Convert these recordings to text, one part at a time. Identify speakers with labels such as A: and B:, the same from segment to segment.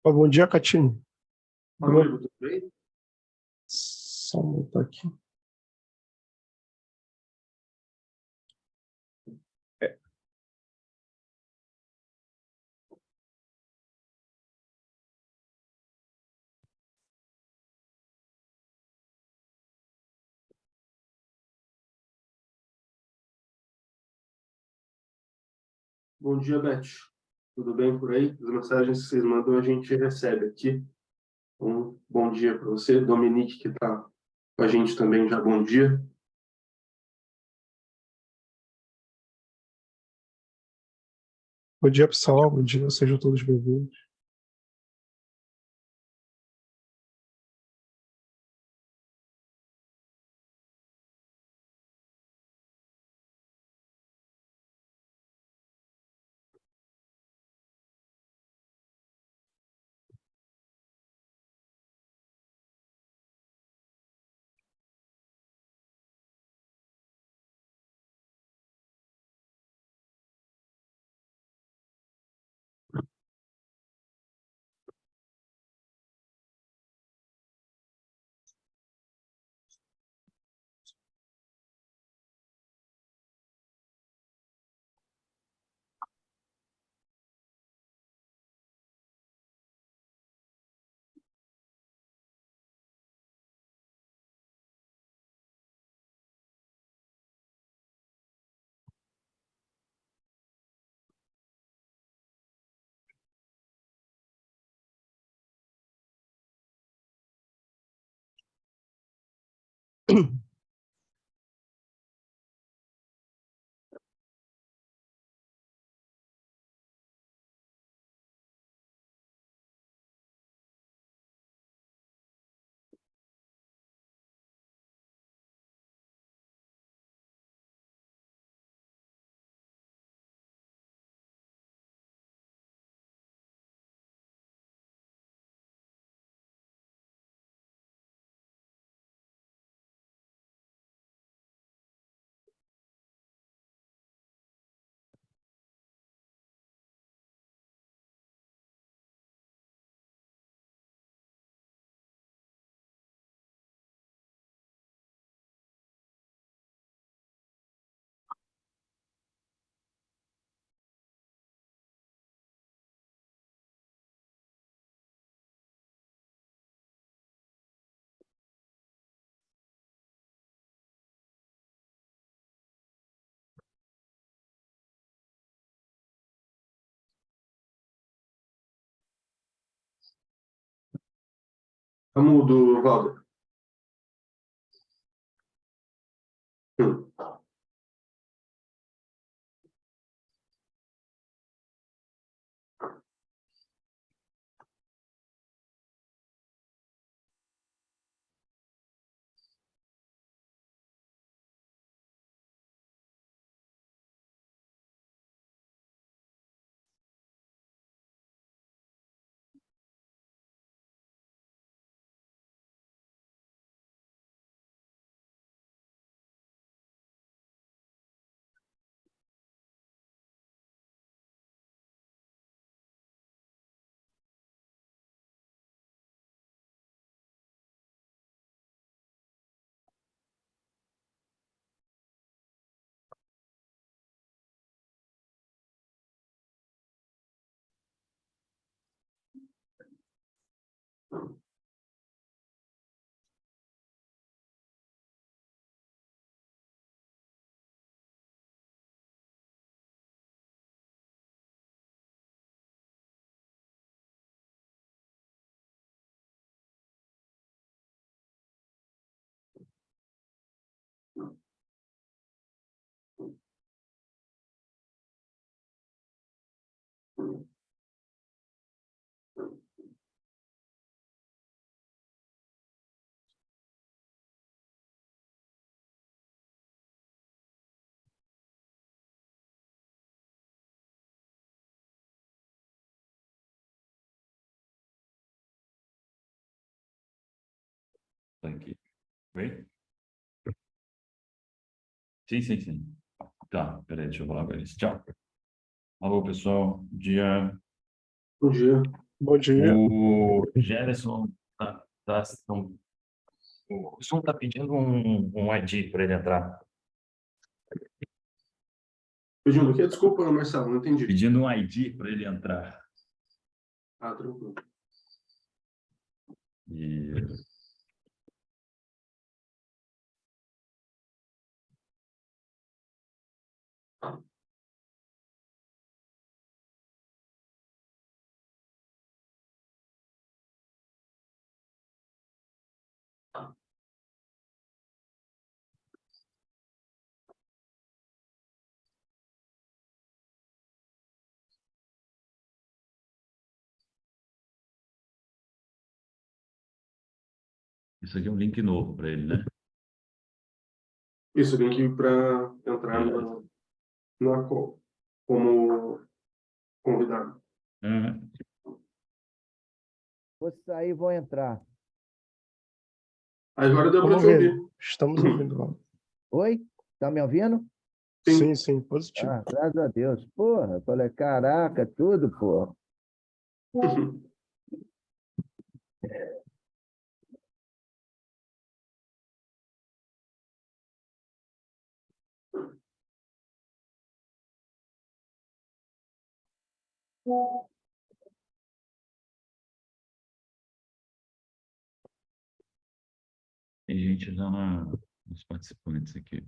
A: Ó, bom dia, Catine.
B: Fala, amigo, tudo bem?
A: Só aumentar aqui.
B: Bom dia, Beth. Tudo bem por aí? As mensagens que vocês mandam a gente recebe aqui. Um bom dia para você. Dominique, que está com a gente também, já bom dia.
A: Bom dia, pessoal. Bom dia, sejam todos bem-vindos.
B: Tá mudo, Valder. Hum.
C: Thank you. Oi? Sim, sim, sim. Tá, deixa eu falar com eles. Tchau. Alô, pessoal. Bom dia.
B: Bom dia.
A: Bom dia.
C: O Gerson o Zoom está pedindo um ID para ele entrar.
B: Pedindo o quê? Desculpa, Marcelo, não entendi.
C: Pedindo um ID para ele entrar.
B: Ah, tranquilo.
C: E... Isso aqui é um link novo para ele, né?
B: Isso, link para entrar na call como convidado.
C: Uhum.
D: Vou sair, vou entrar.
B: Agora deu para
A: Vamos
B: te ouvir.
A: ver. Estamos ouvindo.
D: Oi? Tá me ouvindo?
A: Sim, sim, positivo.
D: Ah, graças a Deus. Porra, eu falei, caraca, tudo, porra.
C: Tem gente já nos participantes aqui.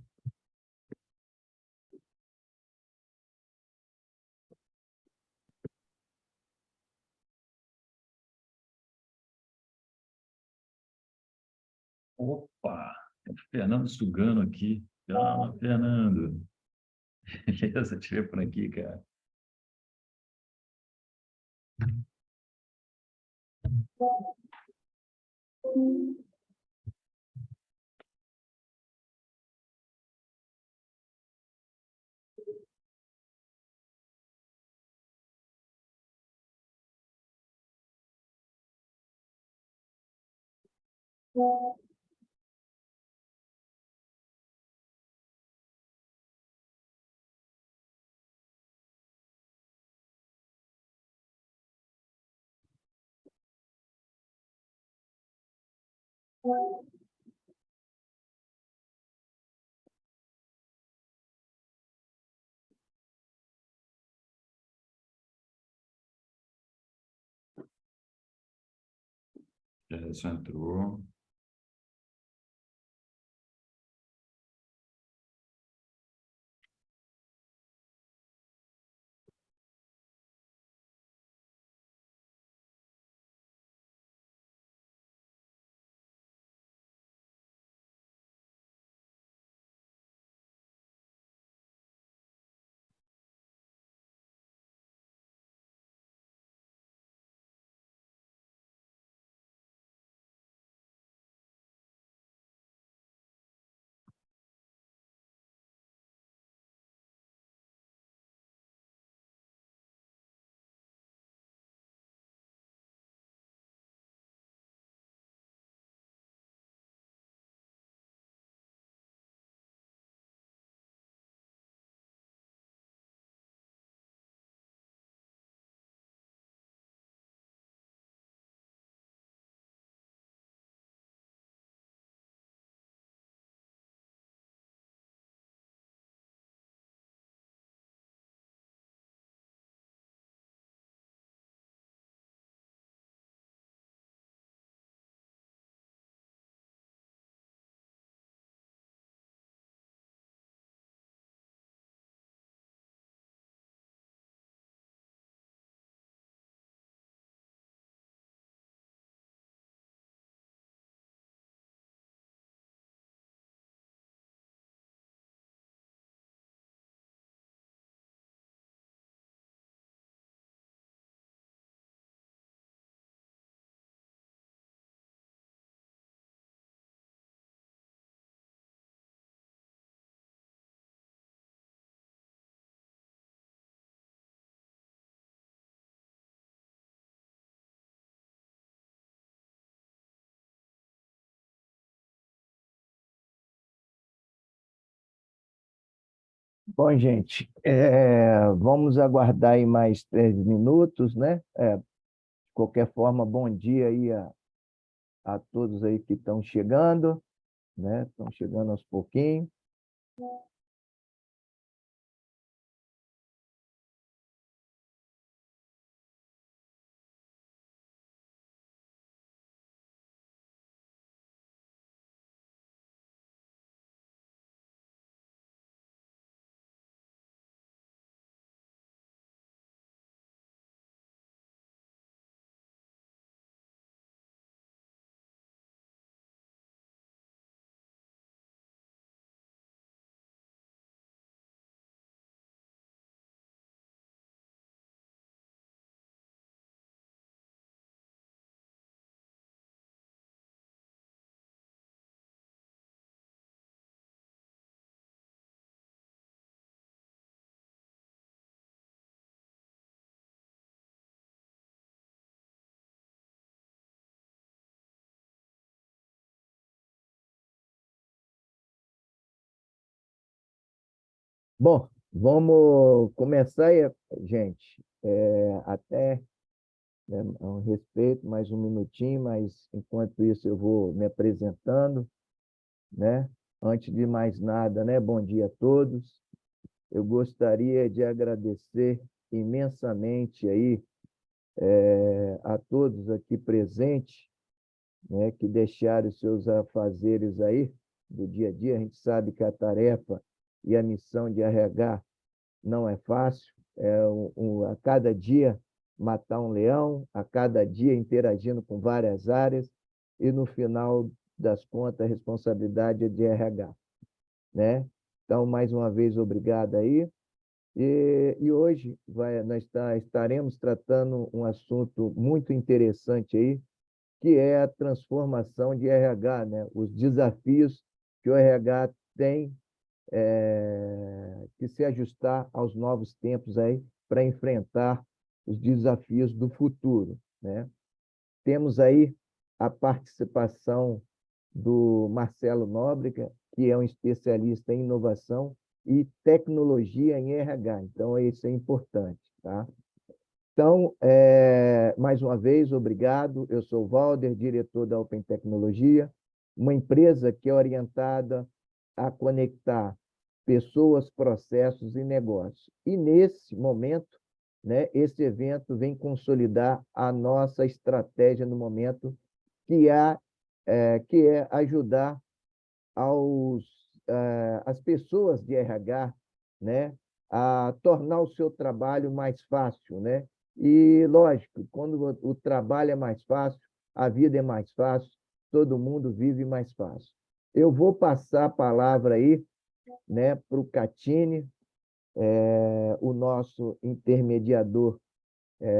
C: Opa! Tem o Fernando Sugano aqui. Fala, Fernando. Beleza, te ver por aqui, cara. Já entrou.
D: Bom, gente, vamos aguardar aí mais 3 minutos, né? qualquer forma, bom dia aí a todos aí que estão chegando, né? Estão chegando aos pouquinhos. Bom, vamos começar aí, gente. Até né, um respeito, mais um minutinho, mas enquanto isso eu vou me apresentando, né? Antes de mais nada, né? Bom dia a todos. Eu gostaria de agradecer imensamente aí a todos aqui presentes, né? Que deixaram os seus afazeres aí do dia a dia. A gente sabe que a tarefa e a missão de RH não é fácil. A cada dia matar um leão, a cada dia interagindo com várias áreas e no final das contas a responsabilidade é de RH, né? Então, mais uma vez, obrigado aí. E hoje nós estaremos tratando um assunto muito interessante aí, que é a transformação de RH, né? Os desafios que o RH tem que se ajustar aos novos tempos aí para enfrentar os desafios do futuro, né? Temos aí a participação do Marcelo Nóbrega, que é um especialista em inovação e tecnologia em RH. Então, isso é importante, tá? Então, mais uma vez, obrigado. Eu sou o Valder, diretor da Open Tecnologia, uma empresa que é orientada a conectar pessoas, processos e negócios. E, nesse momento, né, esse evento vem consolidar a nossa estratégia no momento, que é ajudar as pessoas de RH, né, a tornar o seu trabalho mais fácil, né? E, lógico, quando o trabalho é mais fácil, a vida é mais fácil, todo mundo vive mais fácil. Eu vou passar a palavra aí, né, para o Catine, o nosso intermediador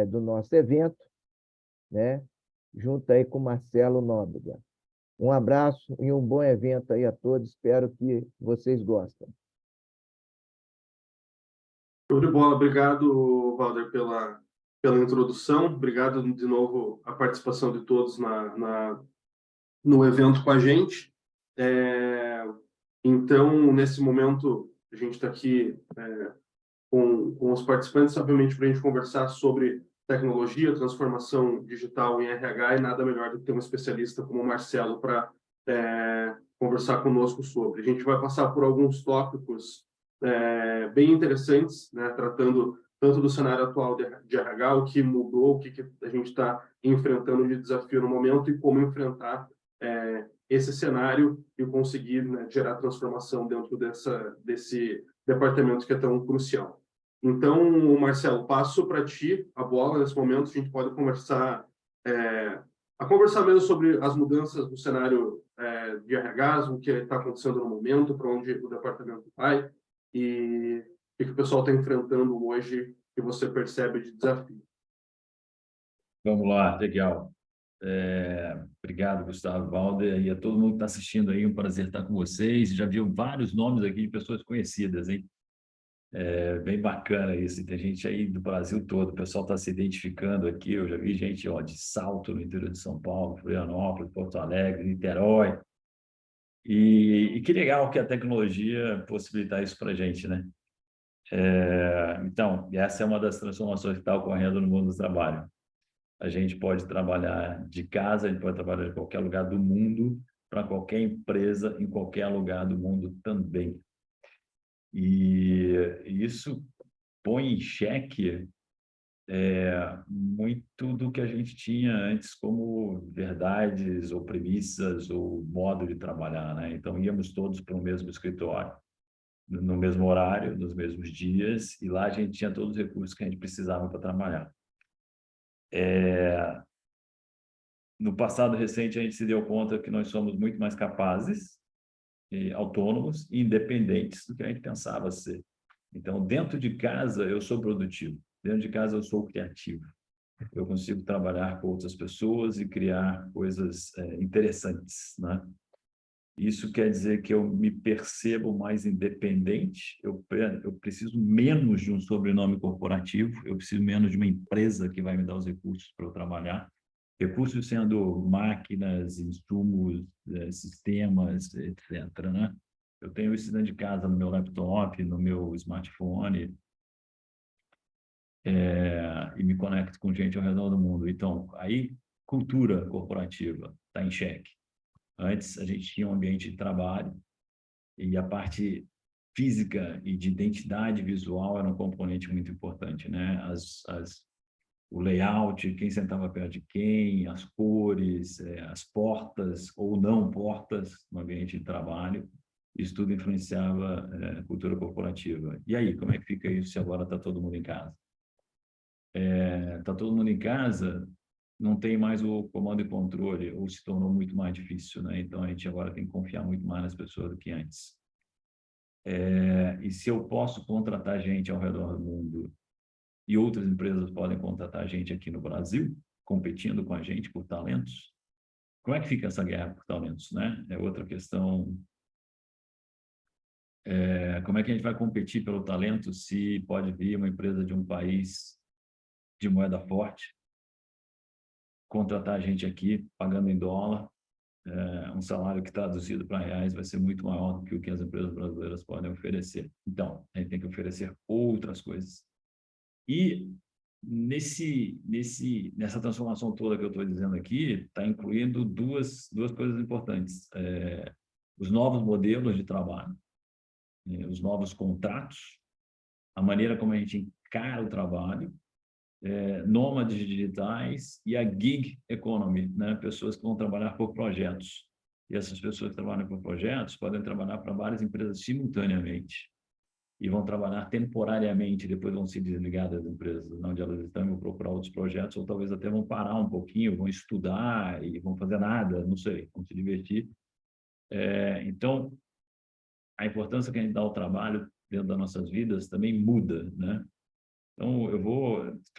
D: do nosso evento, né, junto aí com o Marcelo Nóbrega. Um abraço e um bom evento aí a todos. Espero que vocês gostem.
B: Show de bola. Obrigado, Valder, pela introdução. Obrigado de novo a participação de todos no evento com a gente. Então, nesse momento, a gente está aqui com os participantes, obviamente, para a gente conversar sobre tecnologia, transformação digital em RH, e nada melhor do que ter um especialista como o Marcelo para conversar conosco sobre. A gente vai passar por alguns tópicos bem interessantes, né, tratando tanto do cenário atual de RH, o que mudou, o que a gente está enfrentando de desafio no momento e como enfrentar esse cenário e conseguir, né, gerar transformação dentro desse departamento que é tão crucial. Então, Marcelo, passo para ti a bola nesse momento. A gente pode conversar mesmo sobre as mudanças do cenário de RH, o que está acontecendo no momento, para onde o departamento vai e o que o pessoal está enfrentando hoje que você percebe de desafio.
C: Vamos lá, legal. Obrigado, Gustavo, Valder, e a todo mundo que está assistindo aí, um prazer estar com vocês. Já viu vários nomes aqui de pessoas conhecidas, hein? Bem bacana isso, tem gente aí do Brasil todo, o pessoal está se identificando aqui, eu já vi gente de Salto, no interior de São Paulo, Florianópolis, Porto Alegre, Niterói, e que legal que a tecnologia possibilitar isso para a gente, né? Então, essa é uma das transformações que está ocorrendo no mundo do trabalho. A gente pode trabalhar de casa, a gente pode trabalhar em qualquer lugar do mundo, para qualquer empresa, em qualquer lugar do mundo também. E isso põe em xeque muito do que a gente tinha antes como verdades ou premissas ou modo de trabalhar, né? Então, íamos todos para o mesmo escritório, no mesmo horário, nos mesmos dias, e lá a gente tinha todos os recursos que a gente precisava para trabalhar. No passado recente, a gente se deu conta que nós somos muito mais capazes, autônomos e independentes do que a gente pensava ser. Então, dentro de casa, eu sou produtivo. Dentro de casa, eu sou criativo. Eu consigo trabalhar com outras pessoas e criar coisas interessantes, né? Isso quer dizer que eu me percebo mais independente, eu preciso menos de um sobrenome corporativo, eu preciso menos de uma empresa que vai me dar os recursos para eu trabalhar. Recursos sendo máquinas, insumos, sistemas, etc., né? Eu tenho isso dentro de casa, no meu laptop, no meu smartphone, e me conecto com gente ao redor do mundo. Então, aí, cultura corporativa está em xeque. Antes, a gente tinha um ambiente de trabalho e a parte física e de identidade visual era um componente muito importante, né? O layout, quem sentava perto de quem, as cores, as portas ou não portas no ambiente de trabalho, isso tudo influenciava a cultura corporativa. E aí, como é que fica isso se agora está todo mundo em casa? Está todo mundo em casa, não tem mais o comando e controle, ou se tornou muito mais difícil, né? Então, a gente agora tem que confiar muito mais nas pessoas do que antes. E se eu posso contratar gente ao redor do mundo e outras empresas podem contratar gente aqui no Brasil, competindo com a gente por talentos, como é que fica essa guerra por talentos, né? É outra questão. Como é que a gente vai competir pelo talento se pode vir uma empresa de um país de moeda forte contratar a gente aqui, pagando em dólar, um salário que traduzido para reais vai ser muito maior do que o que as empresas brasileiras podem oferecer. Então, a gente tem que oferecer outras coisas. E nessa transformação toda que eu estou dizendo aqui, está incluindo duas coisas importantes. Os novos modelos de trabalho, os novos contratos, a maneira como a gente encara o trabalho, nômades digitais e a gig economy, né? Pessoas que vão trabalhar por projetos. E essas pessoas que trabalham por projetos podem trabalhar para várias empresas simultaneamente e vão trabalhar temporariamente, depois vão se desligar das empresas onde elas estão e vão procurar outros projetos, ou talvez até vão parar um pouquinho, vão estudar e vão fazer nada, não sei, vão se divertir. Então, a importância que a gente dá ao trabalho dentro das nossas vidas também muda, né? Então,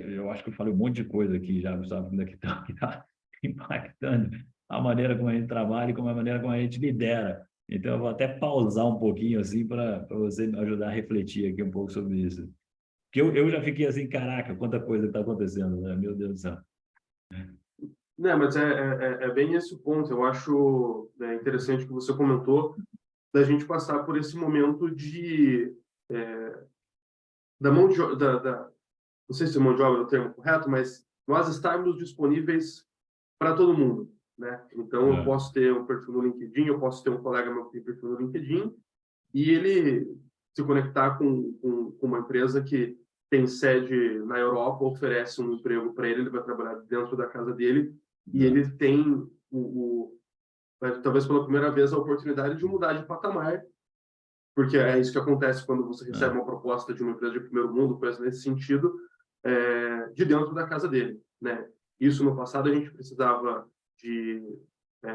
C: eu acho que eu falei um monte de coisa aqui já, Gustavo, que está impactando a maneira como a gente trabalha e como a maneira como a gente lidera. Então, eu vou até pausar um pouquinho, assim, para você me ajudar a refletir aqui um pouco sobre isso. Porque eu já fiquei assim, caraca, quanta coisa está acontecendo, né? Meu Deus do céu.
B: Não, mas é bem esse o ponto. Eu acho interessante que você comentou da gente passar por esse momento da mão de obra, não sei se mão de obra é o termo correto, mas nós estarmos disponíveis para todo mundo, né? Então, eu posso ter um perfil no LinkedIn, eu posso ter um colega meu que tem perfil no LinkedIn, e ele se conectar com uma empresa que tem sede na Europa, oferece um emprego para ele vai trabalhar dentro da casa dele, e ele tem, talvez pela primeira vez, a oportunidade de mudar de patamar, porque é isso que acontece quando você recebe uma proposta de uma empresa de primeiro mundo, coisa nesse sentido, de dentro da casa dele, né? Isso no passado a gente precisava de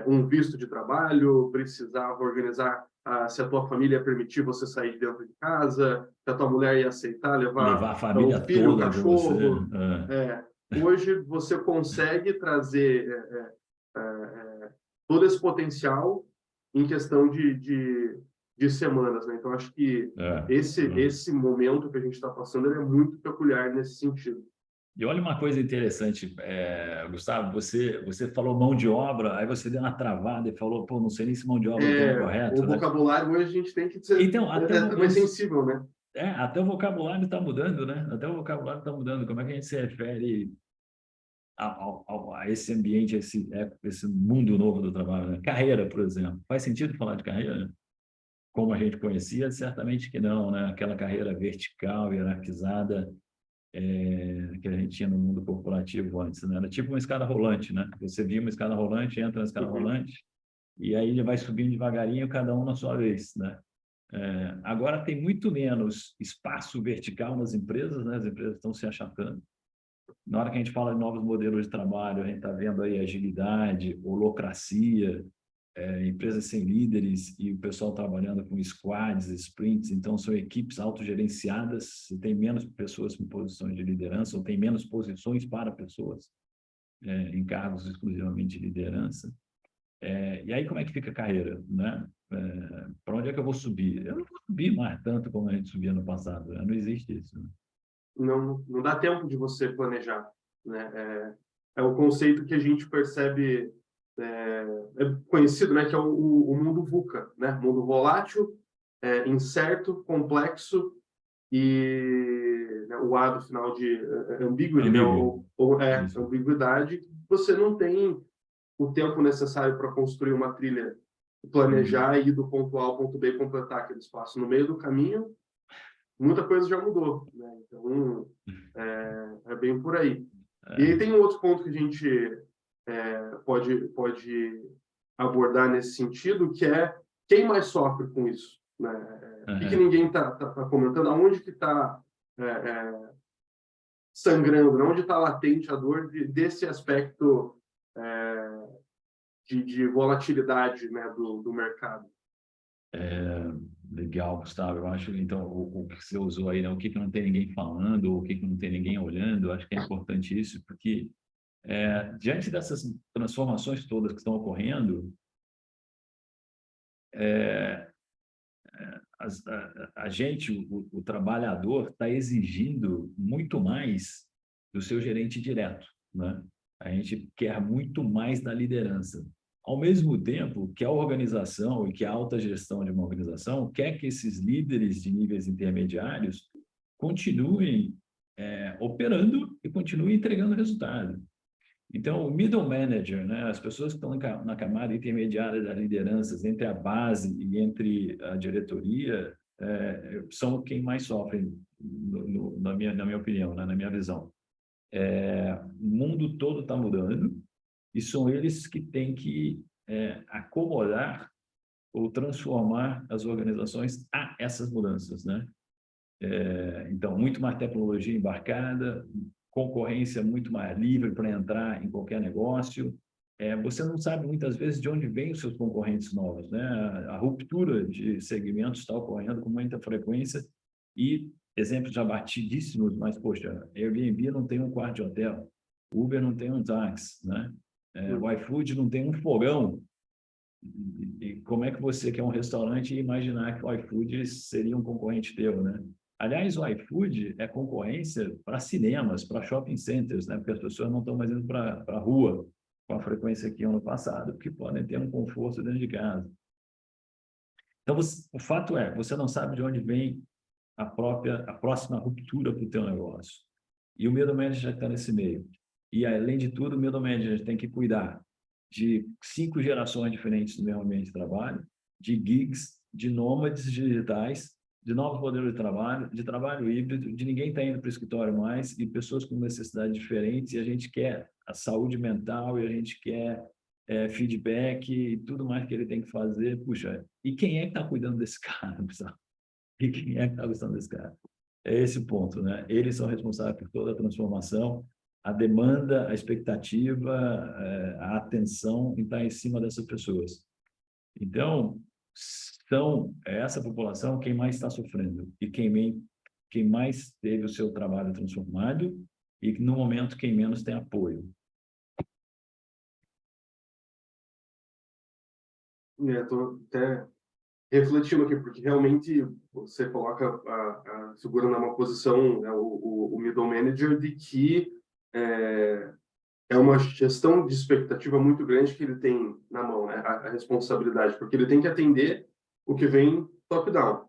B: um visto de trabalho, precisava organizar se a tua família ia permitir você sair de dentro de casa, se a tua mulher ia aceitar levar
C: a família
B: o filho, o
C: toda
B: cachorro.
C: você.
B: Hoje você consegue trazer todo esse potencial em questão de semanas, né? Então, acho que esse momento que a gente está passando ele é muito peculiar nesse sentido.
C: E olha uma coisa interessante, Gustavo, você falou mão de obra, aí você deu uma travada e falou, pô, não sei nem se mão de obra é o termo correto.
B: O vocabulário hoje a gente tem que ser
C: então,
B: mais sensível, né?
C: Até o vocabulário está mudando, né? Até o vocabulário está mudando. Como é que a gente se refere a esse ambiente, esse mundo novo do trabalho, né? Carreira, por exemplo. Faz sentido falar de carreira? Como a gente conhecia? Certamente que não, né? Aquela carreira vertical, hierarquizada, que a gente tinha no mundo corporativo antes, né? Era tipo uma escada rolante, né? Você via uma escada rolante, entra na escada rolante, e aí ele vai subindo devagarinho, cada um na sua vez, né? Agora tem muito menos espaço vertical nas empresas, né? As empresas estão se achatando. Na hora que a gente fala de novos modelos de trabalho, a gente está vendo aí agilidade, holocracia, empresas sem líderes e o pessoal trabalhando com squads, sprints, então são equipes autogerenciadas, se tem menos pessoas em posições de liderança, ou tem menos posições para pessoas em cargos exclusivamente de liderança. E aí como é que fica a carreira, né? Para onde é que eu vou subir? Eu não vou subir mais tanto como a gente subia no passado, né? Não existe isso, né?
B: Não dá tempo de você planejar, né? É o conceito que a gente percebe, é conhecido, né? Que é o mundo VUCA, né? Mundo volátil, incerto, complexo e, né, o A do final de ambíguo, né? Ambiguidade. Você não tem o tempo necessário para construir uma trilha, planejar e ir do ponto A ao ponto B e completar aquele espaço. No meio do caminho, muita coisa já mudou, né? Então, é bem por aí. E aí tem um outro ponto que a gente pode abordar nesse sentido, que é quem mais sofre com isso, né? O que ninguém está comentando? Aonde que está sangrando? Né? Onde está latente a dor desse aspecto de volatilidade, né, do mercado?
C: Legal, Gustavo. Eu acho então o que você usou aí, né? O que não tem ninguém falando, o que não tem ninguém olhando, eu acho que é importante isso, porque diante dessas transformações todas que estão ocorrendo, a gente, o trabalhador, está exigindo muito mais do seu gerente direto, né? A gente quer muito mais da liderança. Ao mesmo tempo que a organização e que a alta gestão de uma organização quer que esses líderes de níveis intermediários continuem operando e continuem entregando resultado. Então, o middle manager, né, as pessoas que estão na camada intermediária das lideranças, entre a base e entre a diretoria, são quem mais sofrem, na minha opinião, né, na minha visão. O mundo todo está mudando e são eles que têm que acomodar ou transformar as organizações a essas mudanças, né? Então, muito mais tecnologia embarcada, concorrência muito mais livre para entrar em qualquer negócio. Você não sabe muitas vezes de onde vêm os seus concorrentes novos, né? A ruptura de segmentos está ocorrendo com muita frequência e exemplos já batidíssimos, mas, poxa, Airbnb não tem um quarto de hotel, Uber não tem um táxi, né? O iFood não tem um fogão. E como é que você, que é um restaurante, ia imaginar que o iFood seria um concorrente teu, né? Aliás, o iFood é concorrência para cinemas, para shopping centers, né? Porque as pessoas não estão mais indo para a rua com a frequência que iam no passado, porque podem ter um conforto dentro de casa. Então, o fato é, você não sabe de onde vem a próxima ruptura para o teu negócio. E o middle manager já está nesse meio. E, além de tudo, o middle manager tem que cuidar de 5 gerações diferentes do mesmo ambiente de trabalho, de gigs, de nômades digitais, de novos modelos de trabalho híbrido, de ninguém está indo para o escritório mais, e pessoas com necessidades diferentes, e a gente quer a saúde mental, e a gente quer feedback, e tudo mais que ele tem que fazer. Puxa, e quem é que está cuidando desse cara, pessoal? E quem é que está gostando desse cara? É esse o ponto, né? Eles são responsáveis por toda a transformação, a demanda, a expectativa, a atenção está em cima dessas pessoas. Então, são essa população quem mais está sofrendo e quem mais teve o seu trabalho transformado e, no momento, quem menos tem apoio.
B: Estou até refletindo aqui, porque realmente você coloca a figura numa posição, né, o middle manager, de que é uma gestão de expectativa muito grande que ele tem na mão, né, a responsabilidade, porque ele tem que atender o que vem top-down,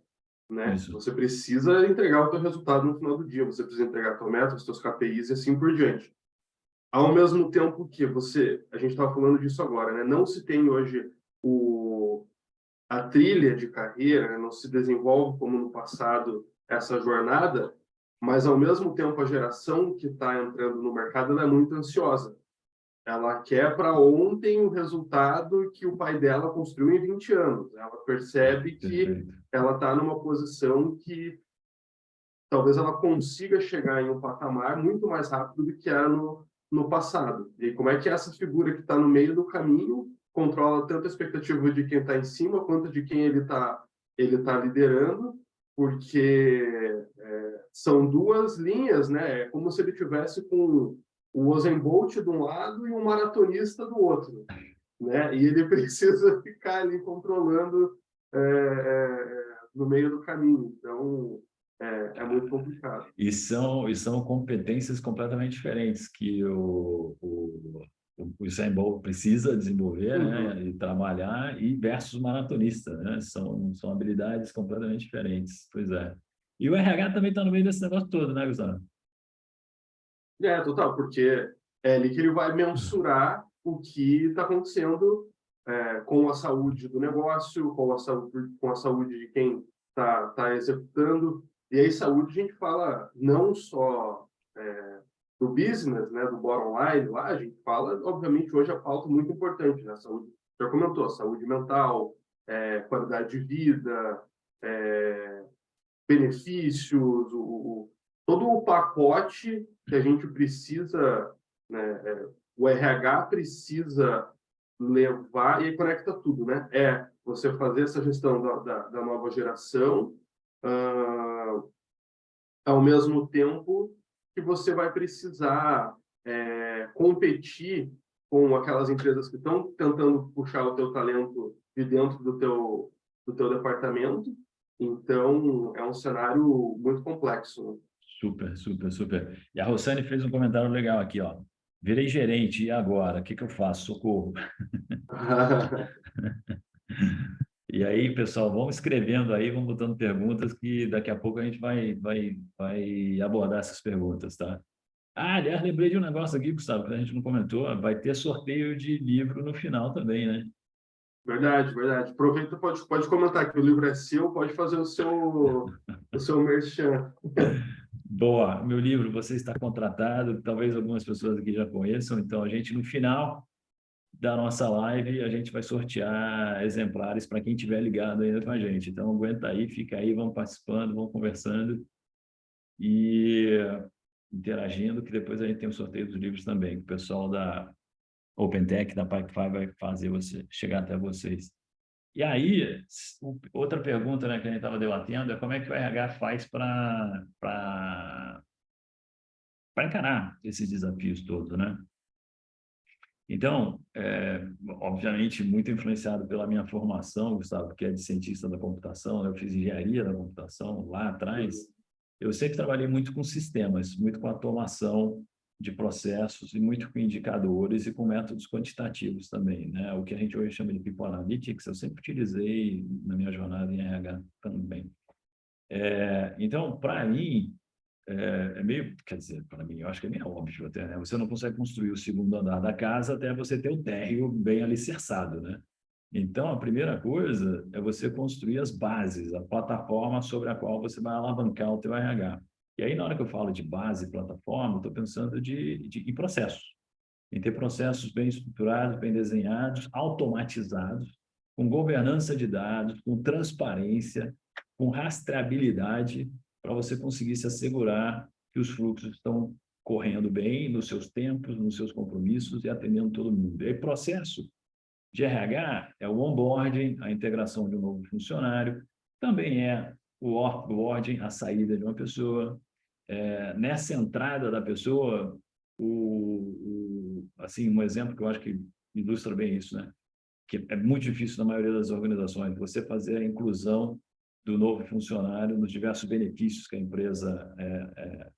B: né?
C: Isso.
B: Você precisa entregar o teu resultado no final do dia, você precisa entregar a tua meta, os teus KPIs e assim por diante. ao mesmo tempo que a gente estava falando disso agora, né? Não se tem hoje a trilha de carreira, né? Não se desenvolve como no passado essa jornada, mas ao mesmo tempo a geração que está entrando no mercado ela é muito ansiosa. Ela quer para ontem o resultado que o pai dela construiu em 20 anos. Ela percebe que
C: Perfeito.
B: ela está numa posição que talvez ela consiga chegar em um patamar muito mais rápido do que era no passado. E como é que essa figura que está no meio do caminho controla tanto a expectativa de quem está em cima quanto de quem ele tá liderando, porque são duas linhas, né? É como se ele tivesse com o Usain Bolt de um lado e um maratonista do outro, né? E ele precisa ficar ali controlando no meio do caminho. Então, é muito complicado.
C: E são competências completamente diferentes que o Usain Bolt precisa desenvolver, né, e trabalhar, e versus o maratonista, né? São habilidades completamente diferentes. Pois é. E o RH também está no meio desse negócio todo, né, Gustavo?
B: Total, porque é ali que ele vai mensurar o que está acontecendo com a saúde do negócio, com a saúde de quem tá executando. E aí, saúde, a gente fala não só do business, né, do bottom line, lá, a gente fala, obviamente, hoje a pauta muito importante, né? Saúde, já comentou, saúde mental, qualidade de vida, benefícios, todo o pacote que a gente precisa, né, o RH precisa levar, e aí conecta tudo, né? Você fazer essa gestão da nova geração, ao mesmo tempo que você vai precisar competir com aquelas empresas que estão tentando puxar o teu talento de dentro do teu departamento. Então, é um cenário muito complexo, né?
C: Super, super, super. E a Rossane fez um comentário legal aqui, ó. Virei gerente, e agora? O que que eu faço? Socorro. E aí, pessoal, vão escrevendo aí, vão botando perguntas que daqui a pouco a gente vai abordar essas perguntas, tá? Ah, aliás, lembrei de um negócio aqui, Gustavo, que a gente não comentou. Vai ter sorteio de livro no final também, né?
B: Verdade, verdade. Aproveita, pode comentar que o livro é seu, pode fazer o seu merchan.
C: Boa, meu livro, você está contratado, talvez algumas pessoas aqui já conheçam, então a gente no final da nossa live, a gente vai sortear exemplares para quem estiver ligado ainda com a gente. Então aguenta aí, fica aí, vamos participando, vamos conversando e interagindo, que depois a gente tem o sorteio dos livros também, que o pessoal da OpenTech, da Pipefy vai fazer você chegar até vocês. E aí, outra pergunta, né, que a gente estava debatendo é como é que o RH faz para encarar esses desafios todos, né? Então, obviamente, muito influenciado pela minha formação, Gustavo, que é de cientista da computação, eu fiz engenharia da computação lá atrás. Eu sempre trabalhei muito com sistemas, muito com automação de processos e muito com indicadores e com métodos quantitativos também, né? O que a gente hoje chama de People Analytics, eu sempre utilizei na minha jornada em RH também. Então, para mim, meio, quer dizer, para mim, eu acho que é meio óbvio até, né? Você não consegue construir o segundo andar da casa até você ter o térreo bem alicerçado, né? Então, a primeira coisa é você construir as bases, a plataforma sobre a qual você vai alavancar o teu RH. E aí, na hora que eu falo de base, plataforma, estou pensando em processos, em ter processos bem estruturados, bem desenhados, automatizados, com governança de dados, com transparência, com rastreabilidade, para você conseguir se assegurar que os fluxos estão correndo bem nos seus tempos, nos seus compromissos e atendendo todo mundo. E aí, processo de RH é o onboarding, a integração de um novo funcionário, também é o offboarding, a saída de uma pessoa. Nessa entrada da pessoa, assim, um exemplo que eu acho que ilustra bem isso, né? Que é muito difícil na maioria das organizações, você fazer a inclusão do novo funcionário nos diversos benefícios que a empresa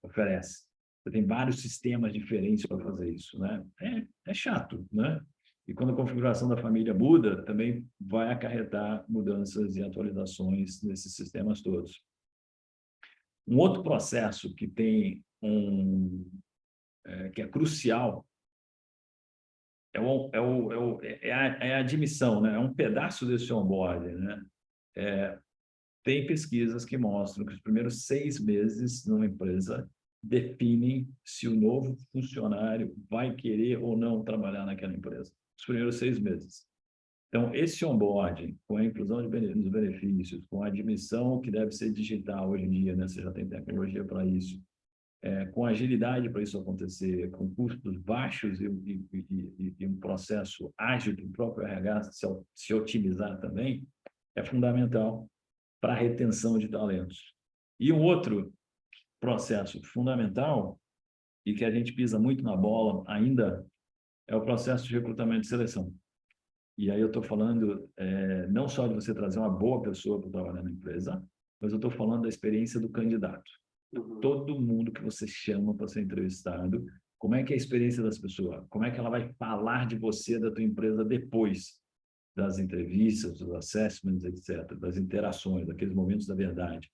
C: oferece. Você tem vários sistemas diferentes para fazer isso, né? É chato, né? E quando a configuração da família muda, também vai acarretar mudanças e atualizações nesses sistemas todos. Um outro processo que tem que é crucial é a admissão, né? É um pedaço desse onboarding, né? Tem pesquisas que mostram que os primeiros 6 meses numa empresa definem se o novo funcionário vai querer ou não trabalhar naquela empresa. Os primeiros 6 meses. Então, esse onboarding, com a inclusão dos benefícios, com a admissão que deve ser digital hoje em dia, né? Você já tem tecnologia para isso, com agilidade para isso acontecer, com custos baixos e um processo ágil do próprio RH se otimizar também, é fundamental para a retenção de talentos. E um outro processo fundamental, e que a gente pisa muito na bola ainda, é o processo de recrutamento e seleção. E aí eu estou falando não só de você trazer uma boa pessoa para trabalhar na empresa, mas eu estou falando da experiência do candidato. Todo mundo que você chama para ser entrevistado, como é que é a experiência das pessoas? Como é que ela vai falar de você, da tua empresa, depois das entrevistas, dos assessments, etc., das interações, daqueles momentos da verdade.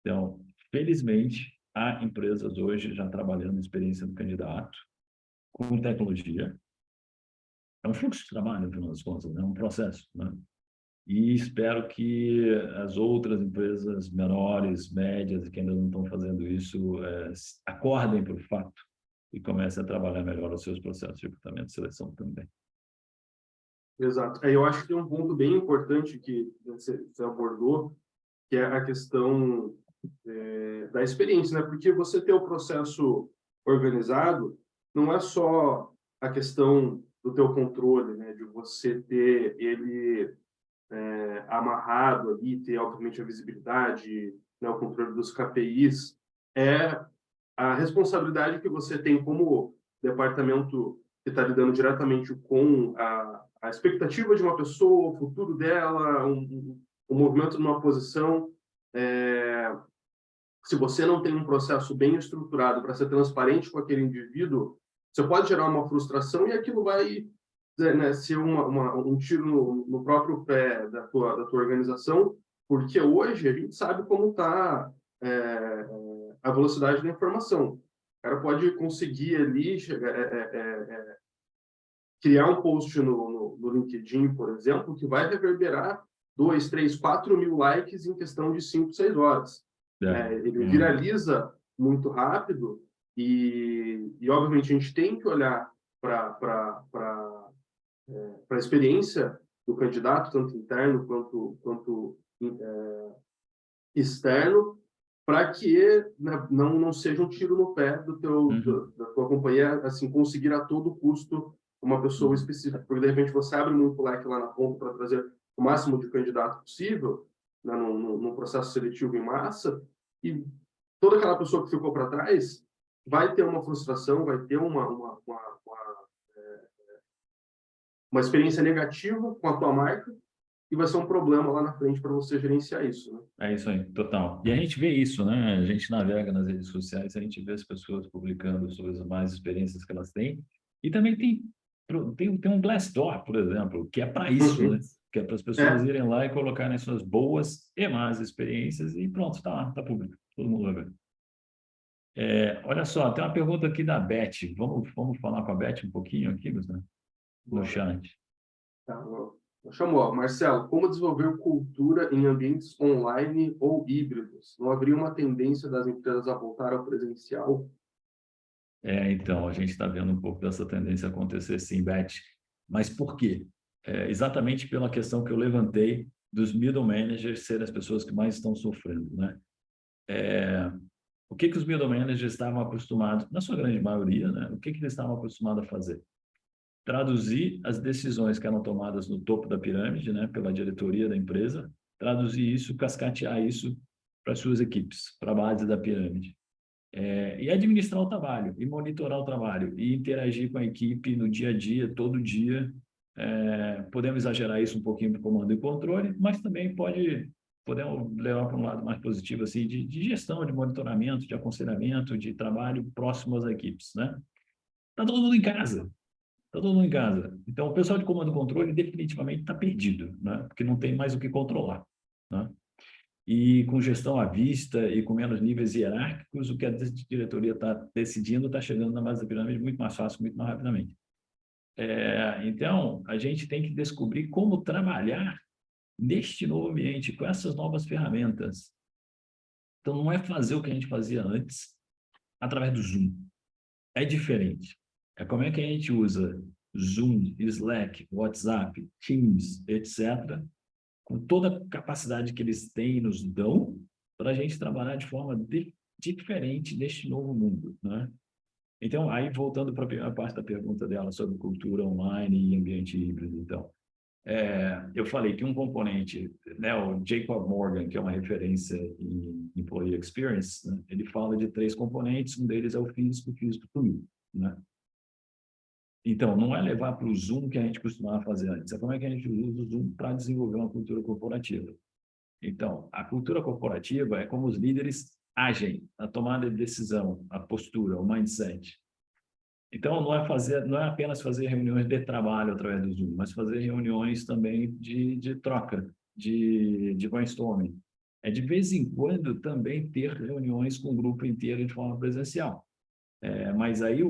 C: Então, felizmente, há empresas hoje já trabalhando a experiência do candidato com tecnologia. É um fluxo de trabalho, no final das contas, né? É um processo, né? E espero que as outras empresas menores, médias, que ainda não estão fazendo isso, acordem para o fato e comecem a trabalhar melhor os seus processos de recrutamento e seleção também.
B: Exato. Eu acho que tem um ponto bem importante que você abordou, que é a questão da experiência, né? Porque você ter o processo organizado não é só a questão do teu controle, né? De você ter ele amarrado ali, ter, obviamente, a visibilidade, né? O controle dos KPIs. É a responsabilidade que você tem como departamento que está lidando diretamente com a expectativa de uma pessoa, o futuro dela, um movimento numa posição. Se você não tem um processo bem estruturado para ser transparente com aquele indivíduo, você pode gerar uma frustração e aquilo vai, né, ser um tiro no próprio pé da tua organização, porque hoje a gente sabe como está a velocidade da informação. O cara pode conseguir ali criar um post no LinkedIn, por exemplo, que vai reverberar 2, 3, 4 mil likes em questão de 5, 6 horas. Ele viraliza muito rápido e, obviamente, a gente tem que olhar para a experiência do candidato, tanto interno quanto externo, para que, né, não seja um tiro no pé da tua companhia, assim, conseguir a todo custo uma pessoa específica, porque de repente você abre muito leque lá na ponta para trazer o máximo de candidato possível, né, num processo seletivo em massa, e toda aquela pessoa que ficou para trás vai ter uma frustração, vai ter uma experiência negativa com a tua marca, e vai ser um problema lá na frente para você gerenciar isso, né?
C: É isso aí, total. E a gente vê isso, né? A gente navega nas redes sociais, a gente vê as pessoas publicando sobre as mais experiências que elas têm. E também tem um Glassdoor, por exemplo, que é para isso, né? Que é para as pessoas irem lá e colocarem suas boas e más experiências e pronto, está lá, está público. Todo mundo vai ver. Olha só, tem uma pergunta aqui da Beth. Vamos falar com a Beth um pouquinho aqui, Gustavo? No chat.
B: Tá, chamou, Marcelo, como desenvolver cultura em ambientes online ou híbridos? Não haveria uma tendência das empresas a voltar ao presencial?
C: Então, a gente está vendo um pouco dessa tendência acontecer sim, Beth. Mas por quê? Exatamente pela questão que eu levantei dos middle managers serem as pessoas que mais estão sofrendo, né? O que os middle managers estavam acostumados, na sua grande maioria, né? O que eles estavam acostumados a fazer? Traduzir as decisões que eram tomadas no topo da pirâmide, né, pela diretoria da empresa, traduzir isso, cascatear isso para as suas equipes, para a base da pirâmide. E administrar o trabalho, e monitorar o trabalho, e interagir com a equipe no dia a dia, todo dia. Podemos exagerar isso um pouquinho para o comando e controle, mas também podemos levar para um lado mais positivo, assim, de gestão, de monitoramento, de aconselhamento, de trabalho próximo às equipes, né? Está todo mundo em casa. Está todo mundo em casa. Então, o pessoal de comando e controle definitivamente está perdido, né? Porque não tem mais o que controlar, né? E com gestão à vista e com menos níveis hierárquicos, o que a diretoria está decidindo está chegando na base da pirâmide muito mais fácil, muito mais rapidamente. Então, a gente tem que descobrir como trabalhar neste novo ambiente, com essas novas ferramentas. Então, não é fazer o que a gente fazia antes através do Zoom. É diferente. É como é que a gente usa Zoom, Slack, WhatsApp, Teams, etc., com toda a capacidade que eles têm e nos dão, para a gente trabalhar de forma diferente neste novo mundo, né? Então, aí voltando para a primeira parte da pergunta dela sobre cultura online e ambiente híbrido, então, eu falei que um componente, né, o Jacob Morgan, que é uma referência em Employee Experience, né, ele fala de 3 componentes, um deles é o físico fluido, né? Então, não é levar para o Zoom que a gente costumava fazer antes, é como é que a gente usa o Zoom para desenvolver uma cultura corporativa. Então, a cultura corporativa é como os líderes agem, a tomada de decisão, a postura, o mindset. Então, não é apenas fazer reuniões de trabalho através do Zoom, mas fazer reuniões também de troca, de brainstorming. É de vez em quando também ter reuniões com o grupo inteiro de forma presencial. Mas aí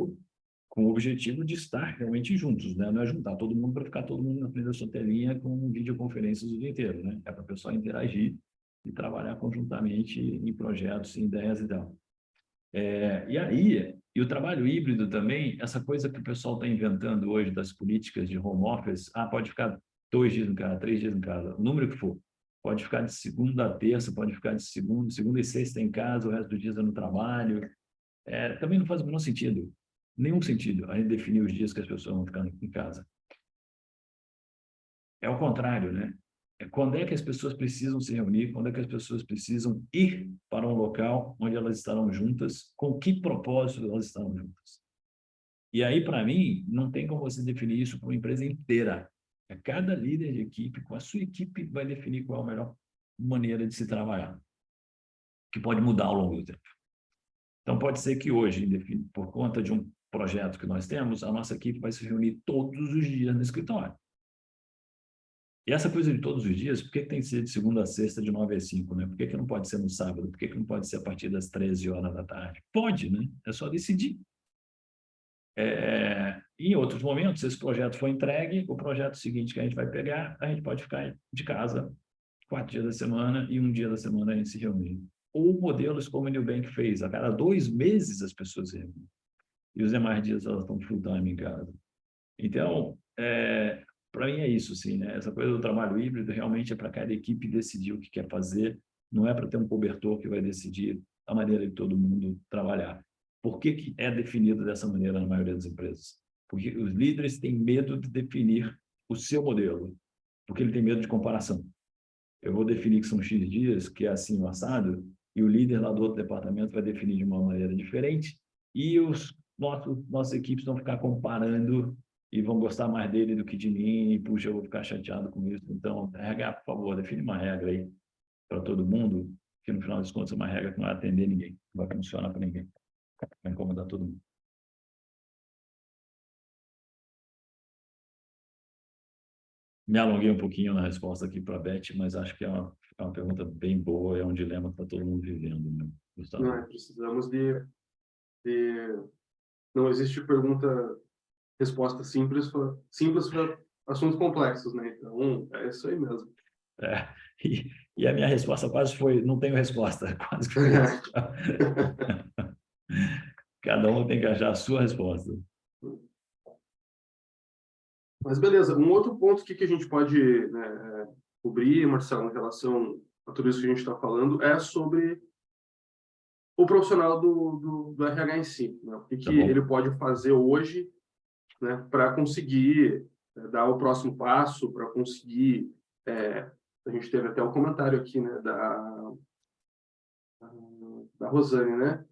C: com o objetivo de estar realmente juntos, né? Não é juntar todo mundo para ficar todo mundo na frente da sua telinha com videoconferências o dia inteiro, né? É para o pessoal interagir e trabalhar conjuntamente em projetos, em ideias e tal. E o trabalho híbrido também, essa coisa que o pessoal está inventando hoje das políticas de home office, pode ficar 2 dias em casa, 3 dias em casa, o número que for. Pode ficar de segunda a terça, pode ficar de segunda e sexta em casa, o resto do dia no trabalho. Também não faz o menor sentido. Nenhum sentido a gente definir os dias que as pessoas vão ficar em casa. É o contrário, né? Quando é que as pessoas precisam se reunir, quando é que as pessoas precisam ir para um local onde elas estarão juntas, com que propósito elas estarão juntas. E aí, para mim, não tem como você definir isso para uma empresa inteira. Cada líder de equipe, com a sua equipe, vai definir qual é a melhor maneira de se trabalhar, que pode mudar ao longo do tempo. Então, pode ser que hoje, por conta de um projeto que nós temos, a nossa equipe vai se reunir todos os dias no escritório. E essa coisa de todos os dias, por que tem que ser de segunda a sexta, de 9 às 5, né? Por que não pode ser no sábado? Por que não pode ser a partir das 13 horas da tarde? Pode, né? É só decidir. Em outros momentos, se esse projeto for entregue, o projeto seguinte que a gente vai pegar, a gente pode ficar de casa 4 dias da semana e um dia da semana a gente se reunir. Ou modelos como o Nubank fez, a cada 2 meses as pessoas se reúnem. E os demais dias elas estão full time em casa. Então, para mim é isso, sim, né? Essa coisa do trabalho híbrido realmente é para cada equipe decidir o que quer fazer, não é para ter um cobertor que vai decidir a maneira de todo mundo trabalhar. Por que é definido dessa maneira na maioria das empresas? Porque os líderes têm medo de definir o seu modelo, porque ele tem medo de comparação. Eu vou definir que são X dias, que é assim o assado, e o líder lá do outro departamento vai definir de uma maneira diferente, e nossas equipes vão ficar comparando e vão gostar mais dele do que de mim, e puxa, eu vou ficar chateado com isso. Então, RH, por favor, define uma regra aí para todo mundo, que no final das contas é uma regra que não vai atender ninguém, não vai funcionar para ninguém, vai incomodar todo mundo. Me alonguei um pouquinho na resposta aqui para a Beth, mas acho que é uma pergunta bem boa, é um dilema que está todo mundo vivendo, né, Gustavo?
B: Não, precisamos de... Não existe resposta simples para assuntos complexos, né? Então, é isso aí mesmo.
C: E a minha resposta quase foi, não tenho resposta, quase que foi isso. Cada um tem que achar a sua resposta.
B: Mas beleza, um outro ponto que a gente pode, né, cobrir, Marcelo, em relação a tudo isso que a gente está falando, é sobre o profissional do RH em si, né? O que ele pode fazer hoje, né, para conseguir dar o próximo passo, para conseguir... a gente teve até um comentário aqui, né, da Rosane, né?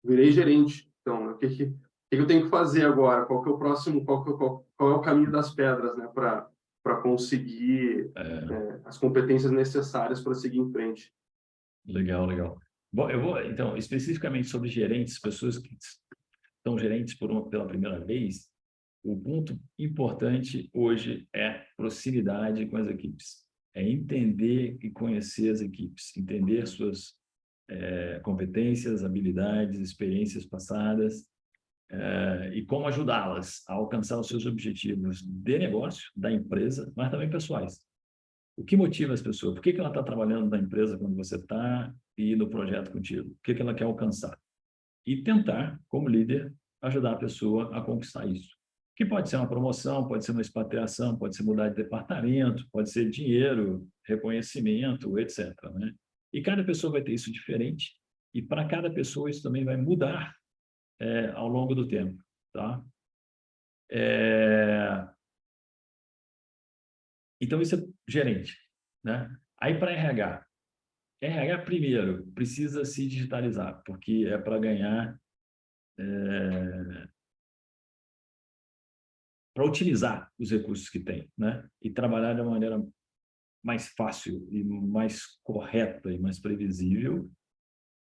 B: Virei gerente. Então, o que eu tenho que fazer agora? Qual que é o próximo? Qual é o caminho das pedras, né, para conseguir as competências necessárias para seguir em frente?
C: Legal, legal. Bom, eu vou, então, especificamente sobre gerentes, pessoas que são gerentes pela primeira vez, o ponto importante hoje é proximidade com as equipes. É entender e conhecer as equipes, entender suas competências, habilidades, experiências passadas, e como ajudá-las a alcançar os seus objetivos de negócio, da empresa, mas também pessoais. O que motiva as pessoas? Por que ela está trabalhando na empresa quando você está e no projeto contigo? O que ela quer alcançar? E tentar, como líder, ajudar a pessoa a conquistar isso. Que pode ser uma promoção, pode ser uma expatriação, pode ser mudar de departamento, pode ser dinheiro, reconhecimento, etc. Né? E cada pessoa vai ter isso diferente, e para cada pessoa isso também vai mudar ao longo do tempo. Tá? Então, isso é gerente. Né? Aí, para RH. RH, primeiro, precisa se digitalizar, porque é para ganhar, para otimizar os recursos que tem, né? E trabalhar de uma maneira mais fácil e mais correta e mais previsível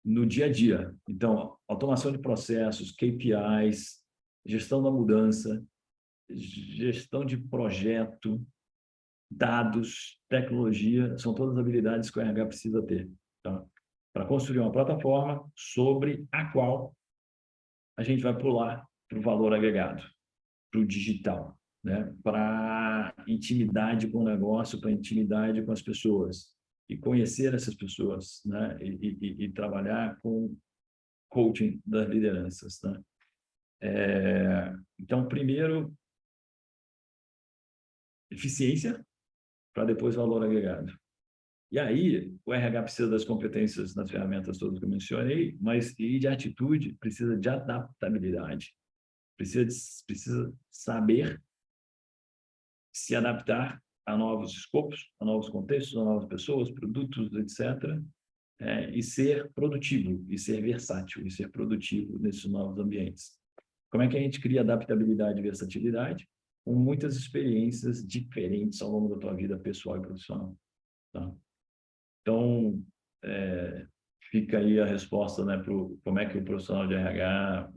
C: no dia a dia. Então, automação de processos, KPIs, gestão da mudança, gestão de projeto, dados, tecnologia, são todas habilidades que o RH precisa ter, tá? Para construir uma plataforma sobre a qual a gente vai pular para o valor agregado, para o digital, né? Para intimidade com o negócio, para intimidade com as pessoas, e conhecer essas pessoas, né? E trabalhar com coaching das lideranças, né? Então, primeiro, eficiência, para depois valor agregado. E aí, o RH precisa das competências nas ferramentas todas que eu mencionei, mas e de atitude, precisa de adaptabilidade. Precisa saber se adaptar a novos escopos, a novos contextos, a novas pessoas, produtos, etc. E ser produtivo, e ser versátil, e ser produtivo nesses novos ambientes. Como é que a gente cria adaptabilidade e versatilidade? Com muitas experiências diferentes ao longo da tua vida pessoal e profissional. Tá? Então, fica aí a resposta, né, para como é que o profissional de RH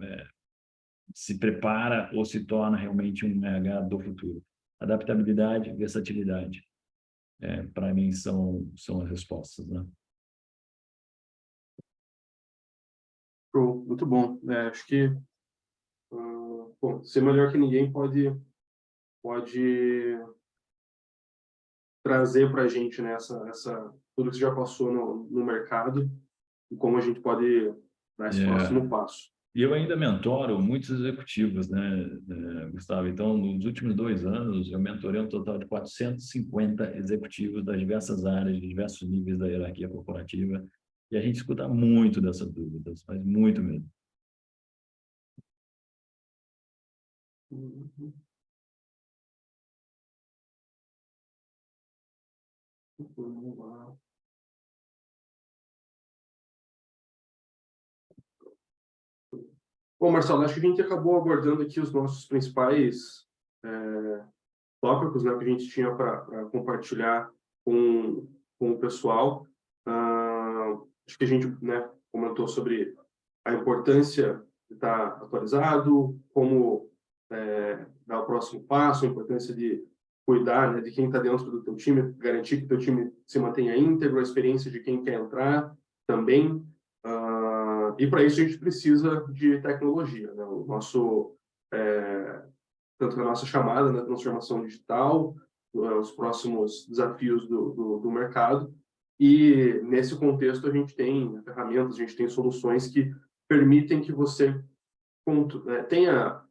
C: se prepara ou se torna realmente um RH do futuro. Adaptabilidade, versatilidade, para mim, são as respostas, né?
B: Show, muito bom. Acho que bom, ser melhor que ninguém pode trazer para a gente, né, tudo que você já passou no mercado e como a gente pode dar esse próximo passo.
C: E eu ainda mentoro muitos executivos, né, Gustavo? Então, nos últimos 2 anos, eu mentorei um total de 450 executivos das diversas áreas, de diversos níveis da hierarquia corporativa, e a gente escuta muito dessas dúvidas, mas muito mesmo.
B: Bom, Marcelo, acho que a gente acabou abordando aqui os nossos principais tópicos, né, que a gente tinha para compartilhar com o pessoal. Acho que a gente, né, comentou sobre a importância de estar atualizado, como dar o próximo passo, a importância de cuidar, né, de quem está dentro do teu time, garantir que o teu time se mantenha íntegro, a experiência de quem quer entrar também. E para isso a gente precisa de tecnologia, né? Tanto a nossa chamada, né, transformação digital, os próximos desafios do mercado. E nesse contexto a gente tem ferramentas, a gente tem soluções que permitem que você tenha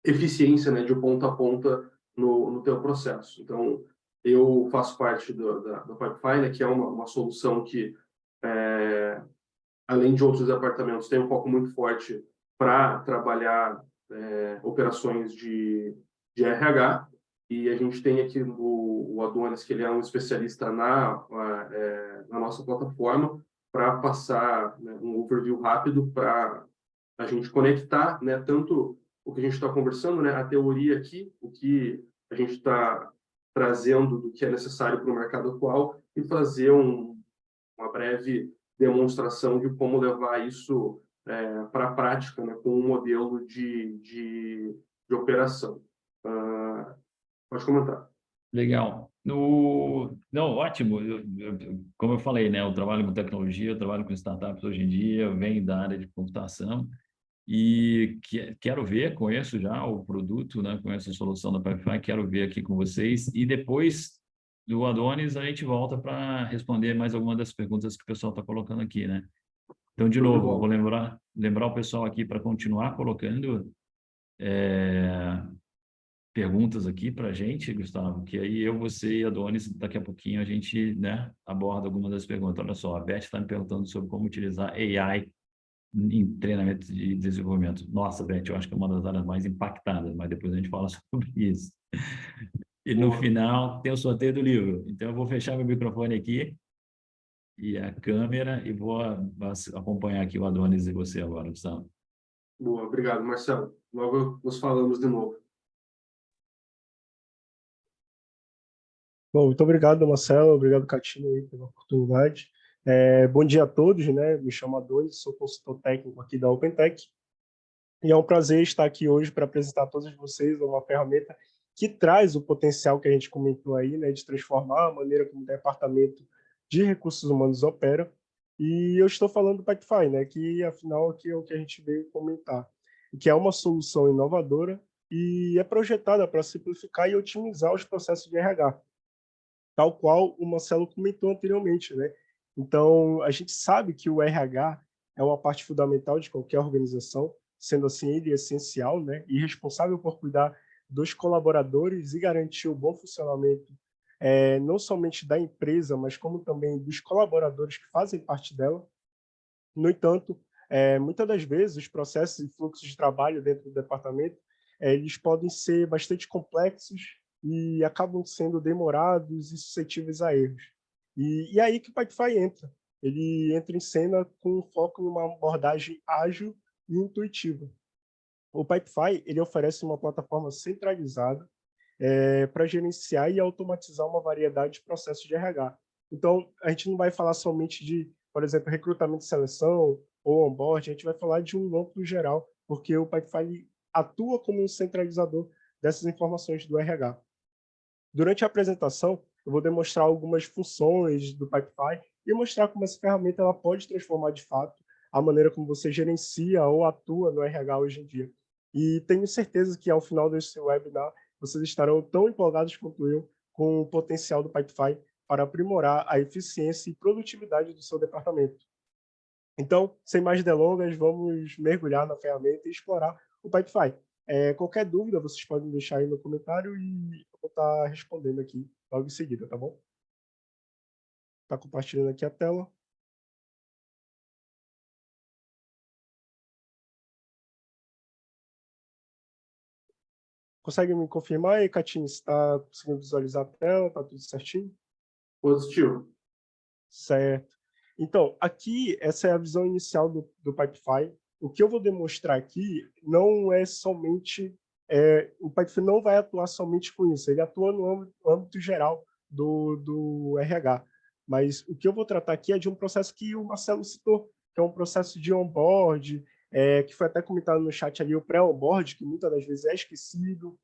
B: eficiência, né, de ponta a ponta no teu processo. Então, eu faço parte da Pipefy, né, que é uma solução que, além de outros departamentos, tem um foco muito forte para trabalhar operações de RH, e a gente tem aqui o Adonis, que ele é um especialista na nossa plataforma, para passar, né, um overview rápido para a gente conectar, né, tanto o que a gente está conversando, né, a teoria aqui, o que a gente está trazendo do que é necessário para o mercado atual, e fazer uma breve demonstração de como levar isso para a prática, né, com um modelo de operação. Pode comentar.
C: Legal. Não, ótimo. Como eu falei, né, eu trabalho com tecnologia, eu trabalho com startups hoje em dia, eu venho da área de computação, E quero ver, conheço já o produto, né? Conheço a solução da Pipefy, quero ver aqui com vocês. E depois do Adonis, a gente volta para responder mais algumas das perguntas que o pessoal está colocando aqui, né? Então, de
B: Show de
C: novo, vou
B: bola.
C: lembrar o pessoal aqui para continuar colocando perguntas aqui para a gente, Gustavo, que aí eu, você e Adonis, daqui a pouquinho a gente, né, aborda algumas das perguntas. Olha só, a Beth está me perguntando sobre como utilizar AI em treinamento de desenvolvimento. Nossa, Beth, eu acho que é uma das áreas mais impactadas, mas depois a gente fala sobre isso. E no
B: Boa.
C: final tem o sorteio do livro. Então eu vou fechar meu microfone aqui e a câmera e vou acompanhar aqui o Adonis e você agora, Gustavo.
B: Boa, obrigado, Marcelo. Logo nos falamos de novo.
A: Bom, muito obrigado, Marcelo. Obrigado, Catinho, aí, pela oportunidade. Bom dia a todos, né? Me chamo Adonis, sou consultor técnico aqui da OpenTech. E é um prazer estar aqui hoje para apresentar a todos vocês uma ferramenta que traz o potencial que a gente comentou aí, né, de transformar a maneira como o departamento de recursos humanos opera. E eu estou falando do Pipefy, né, que afinal aqui é o que a gente veio comentar, que é uma solução inovadora e é projetada para simplificar e otimizar os processos de RH, tal qual o Marcelo comentou anteriormente, né? Então, a gente sabe que o RH é uma parte fundamental de qualquer organização, sendo assim ele essencial, né? E responsável por cuidar dos colaboradores e garantir o bom funcionamento não somente da empresa, mas como também dos colaboradores que fazem parte dela. No entanto, muitas das vezes os processos e fluxos de trabalho dentro do departamento eles podem ser bastante complexos e acabam sendo demorados e suscetíveis a erros. E aí que o Pipefy entra. Ele entra em cena com foco em uma abordagem ágil e intuitiva. O Pipefy ele oferece uma plataforma centralizada para gerenciar e automatizar uma variedade de processos de RH. Então, a gente não vai falar somente de, por exemplo, recrutamento e seleção ou onboard, a gente vai falar de um amplo geral, porque o Pipefy atua como um centralizador dessas informações do RH. Durante a apresentação, eu vou demonstrar algumas funções do Pipefy e mostrar como essa ferramenta ela pode transformar de fato a maneira como você gerencia ou atua no RH hoje em dia. E tenho certeza que ao final desse webinar vocês estarão tão empolgados quanto eu com o potencial do Pipefy para aprimorar a eficiência e produtividade do seu departamento. Então, sem mais delongas, vamos mergulhar na ferramenta e explorar o Pipefy. Qualquer dúvida, vocês podem deixar aí no comentário e eu vou estar respondendo aqui logo em seguida, tá bom? Está compartilhando aqui a tela. Consegue me confirmar aí, Catinho, se está conseguindo visualizar a tela? Está tudo certinho?
B: Positivo.
A: Certo. Então, aqui, essa é a visão inicial do Pipefy. O que eu vou demonstrar aqui não é somente... o Pipefy não vai atuar somente com isso, ele atua no âmbito geral do RH. Mas o que eu vou tratar aqui é de um processo que o Marcelo citou, que é um processo de onboard, que foi até comentado no chat ali, o pré-onboard, que muitas das vezes é esquecido,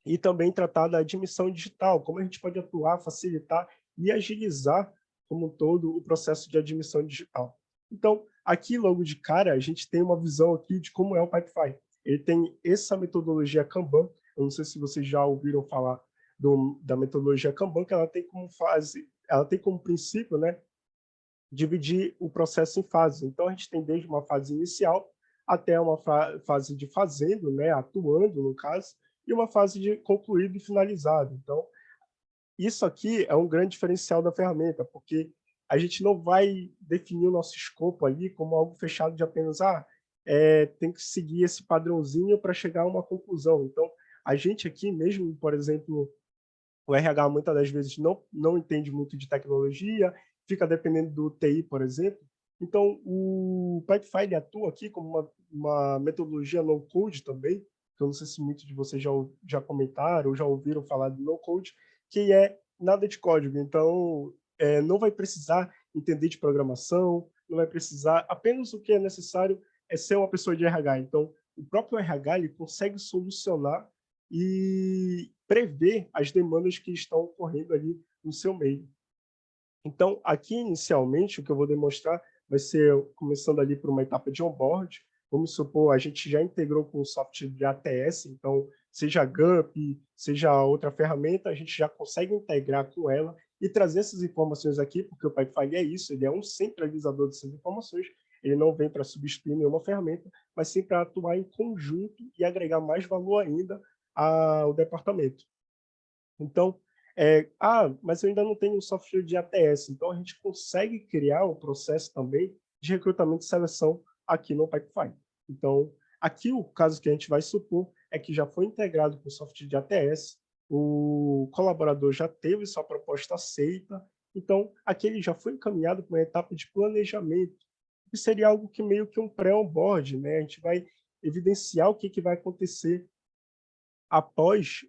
A: e também tratar da admissão digital, como a gente pode atuar, facilitar e agilizar como um todo o processo de admissão digital. Então, aqui logo de cara, a gente tem uma visão aqui de como é o Pipefy. Ele tem essa metodologia Kanban, eu não sei se vocês já ouviram falar da metodologia Kanban, que ela tem como princípio, né, dividir o processo em fases. Então, a gente tem desde uma fase inicial até uma fase de fazendo, né, atuando, no caso, e uma fase de concluído e finalizado. Então, isso aqui é um grande diferencial da ferramenta, porque a gente não vai definir o nosso escopo ali como algo fechado de apenas, tem que seguir esse padrãozinho para chegar a uma conclusão. Então, a gente aqui mesmo, por exemplo, o RH muitas das vezes não entende muito de tecnologia, fica dependendo do TI, por exemplo. Então, o Pipefy atua aqui como uma metodologia no-code também, que eu não sei se muitos de vocês já comentaram ou já ouviram falar de no-code, que é nada de código. Então, não vai precisar entender de programação, não vai precisar, apenas o que é necessário é ser uma pessoa de RH. Então, o próprio RH ele consegue solucionar e prever as demandas que estão ocorrendo ali no seu meio. Então, aqui inicialmente, o que eu vou demonstrar vai ser começando ali por uma etapa de onboard, vamos supor, a gente já integrou com o software de ATS, então, seja GUP, seja outra ferramenta, a gente já consegue integrar com ela e trazer essas informações aqui, porque o Pipefy é isso, ele é um centralizador dessas informações, ele não vem para substituir nenhuma ferramenta, mas sim para atuar em conjunto e agregar mais valor ainda ao departamento. Então, mas eu ainda não tenho um software de ATS, então a gente consegue criar um processo também de recrutamento e seleção aqui no Pipefy. Então, aqui o caso que a gente vai supor é que já foi integrado com o software de ATS, o colaborador já teve sua proposta aceita, então aqui ele já foi encaminhado para uma etapa de planejamento, que seria algo que meio que um pré-onboard, né? A gente vai evidenciar o que vai acontecer após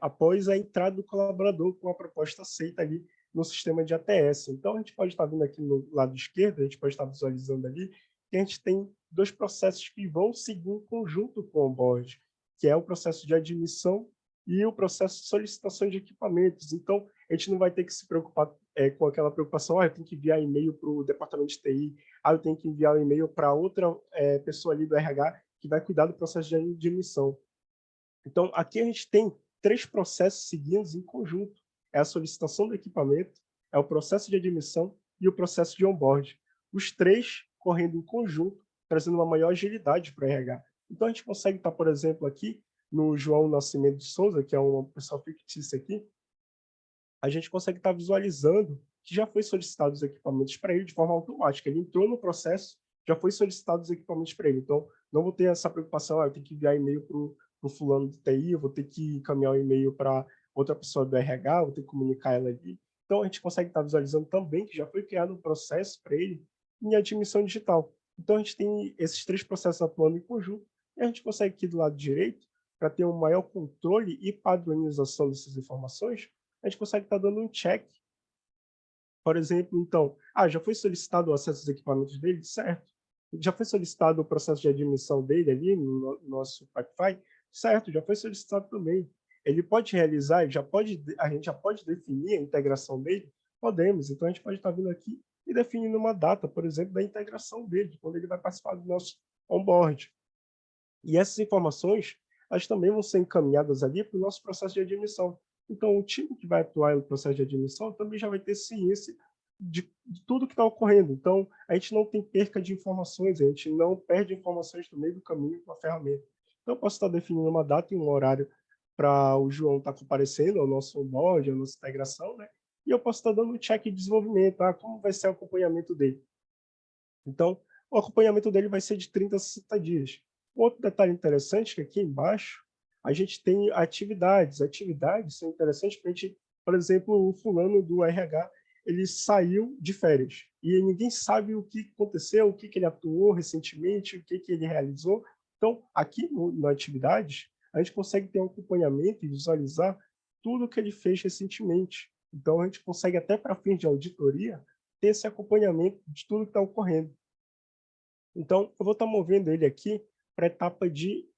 A: após a entrada do colaborador com a proposta aceita ali no sistema de ATS. Então, a gente pode estar vendo aqui no lado esquerdo, a gente pode estar visualizando ali, que a gente tem dois processos que vão seguir em conjunto com o onboard, que é o processo de admissão e o processo de solicitação de equipamentos. Então, a gente não vai ter que se preocupar com aquela preocupação, eu tenho que enviar e-mail para o departamento de TI, eu tenho que enviar um e-mail para outra pessoa ali do RH que vai cuidar do processo de admissão. Então, aqui a gente tem 3 processos seguidos em conjunto. É a solicitação do equipamento, é o processo de admissão e o processo de onboard. Os 3 correndo em conjunto, trazendo uma maior agilidade para o RH. Então, a gente consegue estar, por exemplo, aqui no João Nascimento de Souza, que é uma pessoa fictícia aqui, a gente consegue estar visualizando que já foi solicitado os equipamentos para ele de forma automática. Ele entrou no processo, já foi solicitado os equipamentos para ele. Então, não vou ter essa preocupação, eu tenho que enviar e-mail para o fulano de TI, eu vou ter que encaminhar o e-mail para outra pessoa do RH, vou ter que comunicar ela ali. Então, a gente consegue estar visualizando também que já foi criado um processo para ele em admissão digital. Então, a gente tem esses 3 processos atuando em conjunto, e a gente consegue aqui do lado direito, para ter um maior controle e padronização dessas informações, a gente consegue estar dando um check. Por exemplo, então, já foi solicitado o acesso aos equipamentos dele? Certo. Já foi solicitado o processo de admissão dele ali no nosso Pipefy? Certo, já foi solicitado também. Ele pode realizar, a gente já pode definir a integração dele? Podemos. Então, a gente pode estar vindo aqui e definindo uma data, por exemplo, da integração dele, quando ele vai participar do nosso onboard. E essas informações, elas também vão ser encaminhadas ali para o nosso processo de admissão. Então, o time que vai atuar no processo de admissão também já vai ter ciência de tudo que está ocorrendo. Então, a gente não tem perca de informações, a gente não perde informações no meio do caminho com a ferramenta. Então, eu posso estar definindo uma data e um horário para o João estar comparecendo ao nosso onboard, à nossa integração, né? E eu posso estar dando um check de desenvolvimento, como vai ser o acompanhamento dele. Então, o acompanhamento dele vai ser de 30 a 60 dias. Outro detalhe interessante é que aqui embaixo a gente tem atividades. Atividades são interessantes para a gente, por exemplo, o fulano do RH, ele saiu de férias e ninguém sabe o que aconteceu, o que ele atuou recentemente, o que ele realizou. Então, aqui no Atividades, a gente consegue ter um acompanhamento e visualizar tudo que ele fez recentemente. Então, a gente consegue, até para fins de auditoria, ter esse acompanhamento de tudo que está ocorrendo. Então, eu vou estar movendo ele aqui para a etapa de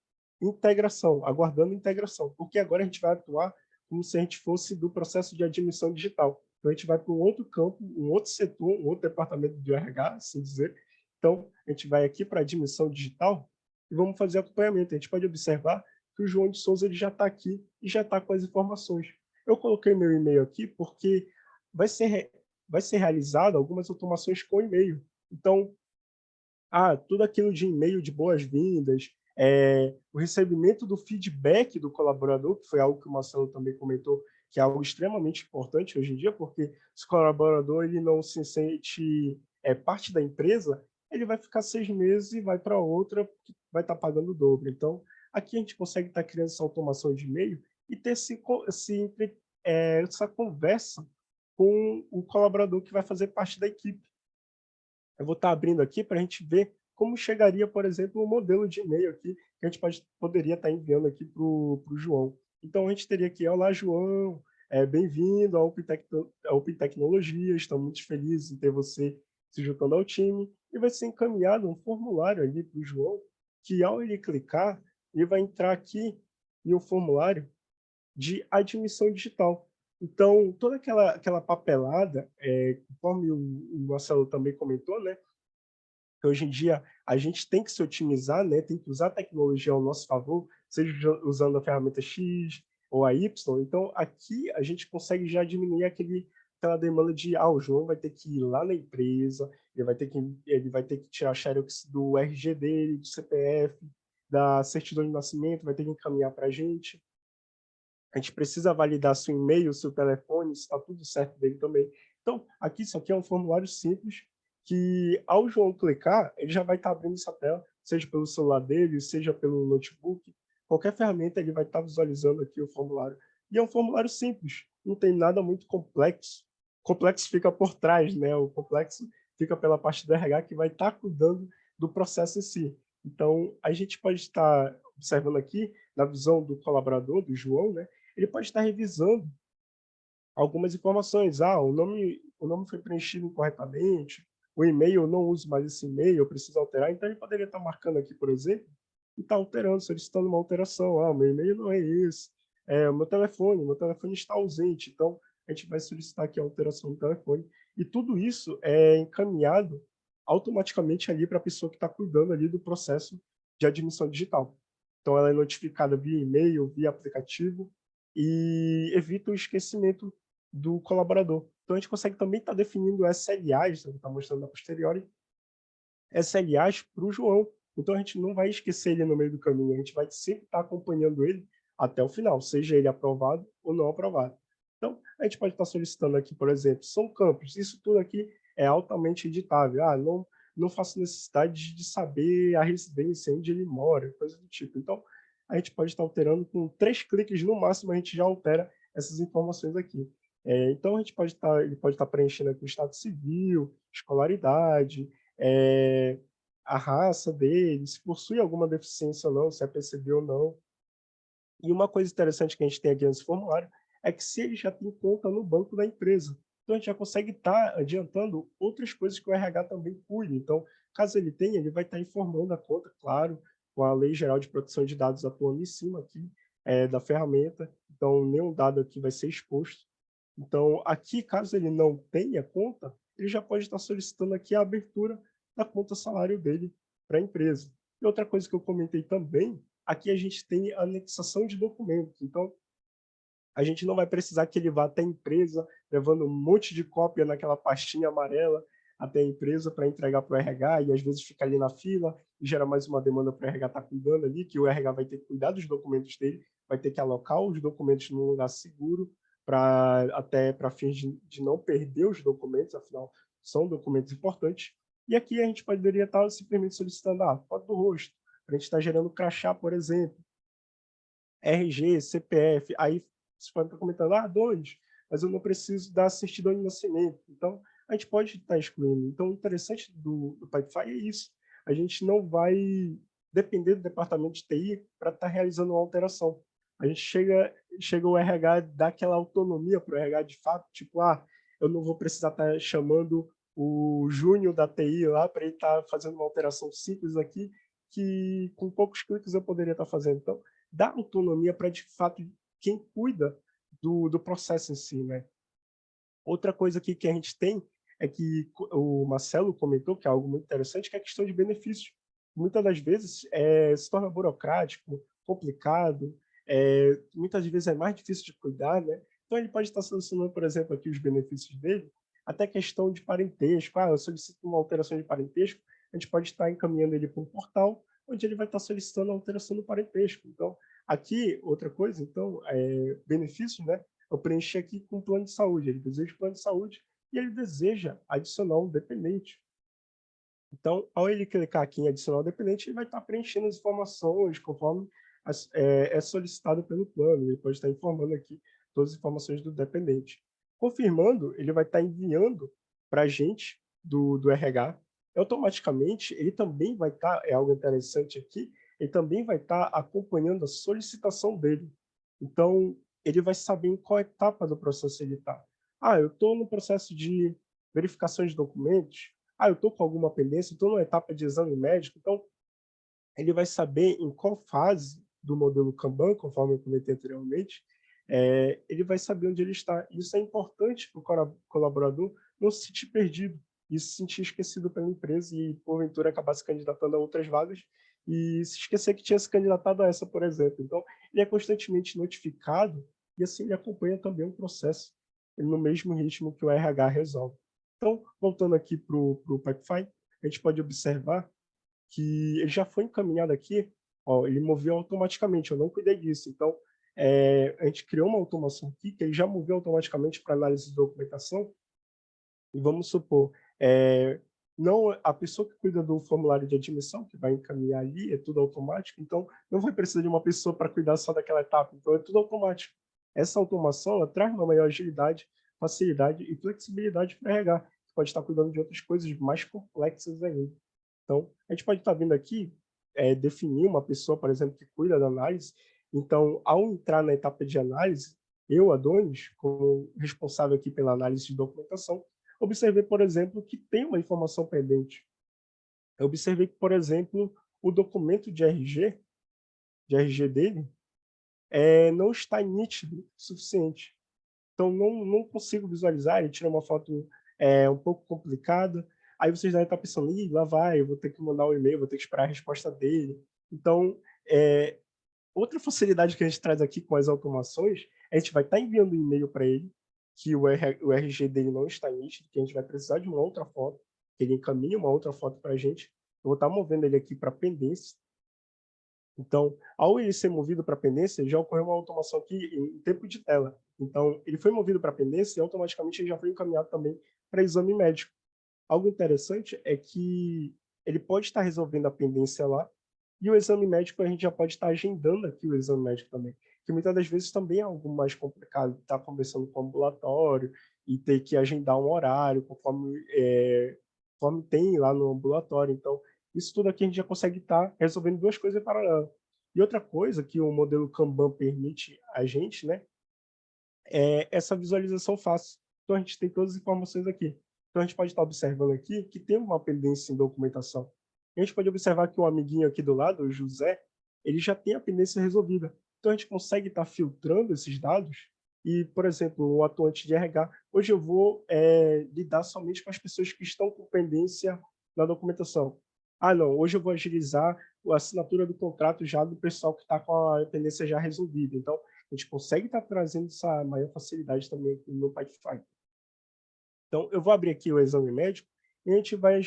A: integração, aguardando integração, porque agora a gente vai atuar como se a gente fosse do processo de admissão digital. Então, a gente vai para um outro campo, um outro setor, um outro departamento de RH, assim dizer. Então, a gente vai aqui para admissão digital e vamos fazer acompanhamento. A gente pode observar que o João de Souza ele já está aqui e já está com as informações. Eu coloquei meu e-mail aqui porque vai ser realizado algumas automações com e-mail. Então, tudo aquilo de e-mail de boas-vindas, o recebimento do feedback do colaborador, que foi algo que o Marcelo também comentou, que é algo extremamente importante hoje em dia, porque se o colaborador ele não se sente parte da empresa, ele vai ficar 6 meses e vai para outra, que vai estar pagando o dobro. Então, aqui a gente consegue estar criando essa automação de e-mail e ter essa conversa com o colaborador que vai fazer parte da equipe. Eu vou estar abrindo aqui para a gente ver como chegaria, por exemplo, o modelo de e-mail aqui, que a gente poderia estar enviando aqui para o João. Então, a gente teria aqui, olá, João, bem-vindo ao Open Tecnologias, estamos muito felizes em ter você se juntando ao time, e vai ser encaminhado um formulário ali para o João, que ao ele clicar, ele vai entrar aqui em um formulário de admissão digital. Então, toda aquela papelada, conforme o Marcelo também comentou, né, que hoje em dia a gente tem que se otimizar, né? Tem que usar a tecnologia ao nosso favor, seja usando a ferramenta X ou a Y. Então, aqui a gente consegue já diminuir aquela demanda de, o João vai ter que ir lá na empresa, ele vai ter que tirar a xerox do RG dele, do CPF, da certidão de nascimento, vai ter que encaminhar para a gente. A gente precisa validar seu e-mail, seu telefone, se está tudo certo dele também. Então, isso aqui é um formulário simples que, ao João clicar, ele já vai estar abrindo essa tela, seja pelo celular dele, seja pelo notebook, qualquer ferramenta ele vai estar visualizando aqui o formulário. E é um formulário simples, não tem nada muito complexo. O complexo fica por trás, né? O complexo fica pela parte do RH que vai estar cuidando do processo em si. Então, a gente pode estar observando aqui, na visão do colaborador, do João, né? Ele pode estar revisando algumas informações. O nome foi preenchido incorretamente, o e-mail, eu não uso mais esse e-mail, eu preciso alterar. Então, ele poderia estar marcando aqui, por exemplo, e estar alterando, solicitando uma alteração. O meu e-mail não é esse. O meu telefone está ausente. Então, a gente vai solicitar aqui a alteração do telefone. E tudo isso é encaminhado automaticamente ali para a pessoa que está cuidando ali do processo de admissão digital. Então, ela é notificada via e-mail, via aplicativo, e evita o esquecimento do colaborador. Então, a gente consegue também estar definindo SLAs, está mostrando a posteriori, SLAs para o João. Então, a gente não vai esquecer ele no meio do caminho, a gente vai sempre estar acompanhando ele até o final, seja ele aprovado ou não aprovado. Então, a gente pode estar solicitando aqui, por exemplo, São Campos. Isso tudo aqui é altamente editável. Não faço necessidade de saber a residência, onde ele mora, coisa do tipo. Então, a gente pode estar alterando com 3 cliques no máximo, a gente já altera essas informações aqui. Então, ele pode estar preenchendo aqui o estado civil, escolaridade, a raça dele, se possui alguma deficiência ou não, se é PCD ou não. E uma coisa interessante que a gente tem aqui nesse formulário é que se ele já tem conta no banco da empresa, então a gente já consegue estar adiantando outras coisas que o RH também cuida. Então, caso ele tenha, ele vai estar informando a conta, claro, com a Lei Geral de Proteção de Dados atuando em cima aqui da ferramenta. Então, nenhum dado aqui vai ser exposto. Então, aqui, caso ele não tenha conta, ele já pode estar solicitando aqui a abertura da conta salário dele para a empresa. E outra coisa que eu comentei também, aqui a gente tem a anexação de documentos. Então, a gente não vai precisar que ele vá até a empresa, levando um monte de cópia naquela pastinha amarela até a empresa para entregar para o RH, e às vezes fica ali na fila, e gera mais uma demanda para o RH estar cuidando ali, que o RH vai ter que cuidar dos documentos dele, vai ter que alocar os documentos num lugar seguro, até para fins de não perder os documentos, afinal, são documentos importantes. E aqui a gente poderia estar simplesmente solicitando foto do rosto, a gente está gerando crachá, por exemplo, RG, CPF, aí você pode estar comentando, Donis, mas eu não preciso da certidão de nascimento. Então, a gente pode estar excluindo. Então, o interessante do Pipefy é isso. A gente não vai depender do departamento de TI para estar realizando uma alteração. A gente chega o RH, dá aquela autonomia para o RH de fato, tipo, eu não vou precisar estar chamando o Júnior da TI lá para ele estar fazendo uma alteração simples aqui, que com poucos cliques eu poderia estar fazendo. Então, dá autonomia para, de fato, quem cuida do processo em si, né? Outra coisa aqui que a gente tem é que o Marcelo comentou, que é algo muito interessante, que é a questão de benefícios. Muitas das vezes se torna burocrático, complicado, muitas vezes é mais difícil de cuidar, né? Então, ele pode estar selecionando, por exemplo, aqui os benefícios dele, até questão de parentesco. Eu solicito uma alteração de parentesco, a gente pode estar encaminhando ele para um portal, onde ele vai estar solicitando a alteração do parentesco. Então, aqui, outra coisa, então, benefícios, né? Eu preenchi aqui com plano de saúde, ele deseja plano de saúde e ele deseja adicionar um dependente. Então, ao ele clicar aqui em adicionar um dependente, ele vai estar preenchendo as informações conforme é solicitado pelo plano. Ele pode estar informando aqui todas as informações do dependente. Confirmando, ele vai estar enviando para a gente do RH. Automaticamente, ele também vai estar, é algo interessante aqui, ele também vai estar acompanhando a solicitação dele. Então, ele vai saber em qual etapa do processo ele está. Eu estou no processo de verificação de documentos, eu estou com alguma pendência, estou numa etapa de exame médico, então ele vai saber em qual fase do modelo Kanban, conforme eu comentei anteriormente, ele vai saber onde ele está. Isso é importante para o colaborador não se sentir perdido. e se sentir esquecido pela empresa e, porventura, acabar se candidatando a outras vagas e se esquecer que tinha se candidatado a essa, por exemplo. Então, ele é constantemente notificado e, assim, ele acompanha também o processo no mesmo ritmo que o RH resolve. Então, voltando aqui para o Pipefy, a gente pode observar que ele já foi encaminhado aqui, ó, ele moveu automaticamente, eu não cuidei disso. Então, a gente criou uma automação aqui que ele já moveu automaticamente para análise de documentação. E vamos supor, não a pessoa que cuida do formulário de admissão, que vai encaminhar ali, é tudo automático, então não vai precisar de uma pessoa para cuidar só daquela etapa, então é tudo automático. Essa automação ela traz uma maior agilidade, facilidade e flexibilidade para RH, que pode estar cuidando de outras coisas mais complexas ainda. Então, a gente pode estar vindo aqui, definir uma pessoa, por exemplo, que cuida da análise. Então, ao entrar na etapa de análise, eu, Adonis, como responsável aqui pela análise de documentação, observei, por exemplo, que tem uma informação pendente. Eu observei que, por exemplo, o documento de RG dele, não está nítido o suficiente. Então, não consigo visualizar, ele tira uma foto um pouco complicada, aí vocês devem estar pensando, ih, lá vai, eu vou ter que mandar um e-mail, vou ter que esperar a resposta dele. Então, outra facilidade que a gente traz aqui com as automações, a gente vai estar enviando um e-mail para ele, que o RG dele não está nítido, que a gente vai precisar de uma outra foto, que ele encaminha uma outra foto para a gente. Eu vou estar movendo ele aqui para pendência. Então, ao ele ser movido para pendência, já ocorreu uma automação aqui em tempo de tela. Então, ele foi movido para pendência e automaticamente ele já foi encaminhado também para exame médico. Algo interessante é que ele pode estar resolvendo a pendência lá e o exame médico a gente já pode estar agendando aqui o exame médico também, que muitas das vezes também é algo mais complicado, estar conversando com o ambulatório e ter que agendar um horário conforme tem lá no ambulatório. Então, isso tudo aqui a gente já consegue estar resolvendo duas coisas em paralelo. E outra coisa que o modelo Kanban permite a gente, né, é essa visualização fácil. Então, a gente tem todas as informações aqui. Então, a gente pode estar observando aqui que tem uma pendência em documentação. A gente pode observar que o amiguinho aqui do lado, o José, ele já tem a pendência resolvida. Então, a gente consegue estar filtrando esses dados e, por exemplo, o atuante de RH, hoje eu vou lidar somente com as pessoas que estão com pendência na documentação. Ah, não, hoje eu vou agilizar a assinatura do contrato já do pessoal que está com a pendência já resolvida. Então, a gente consegue estar trazendo essa maior facilidade também aqui no Pipefy. Então, eu vou abrir aqui o exame médico e a gente vai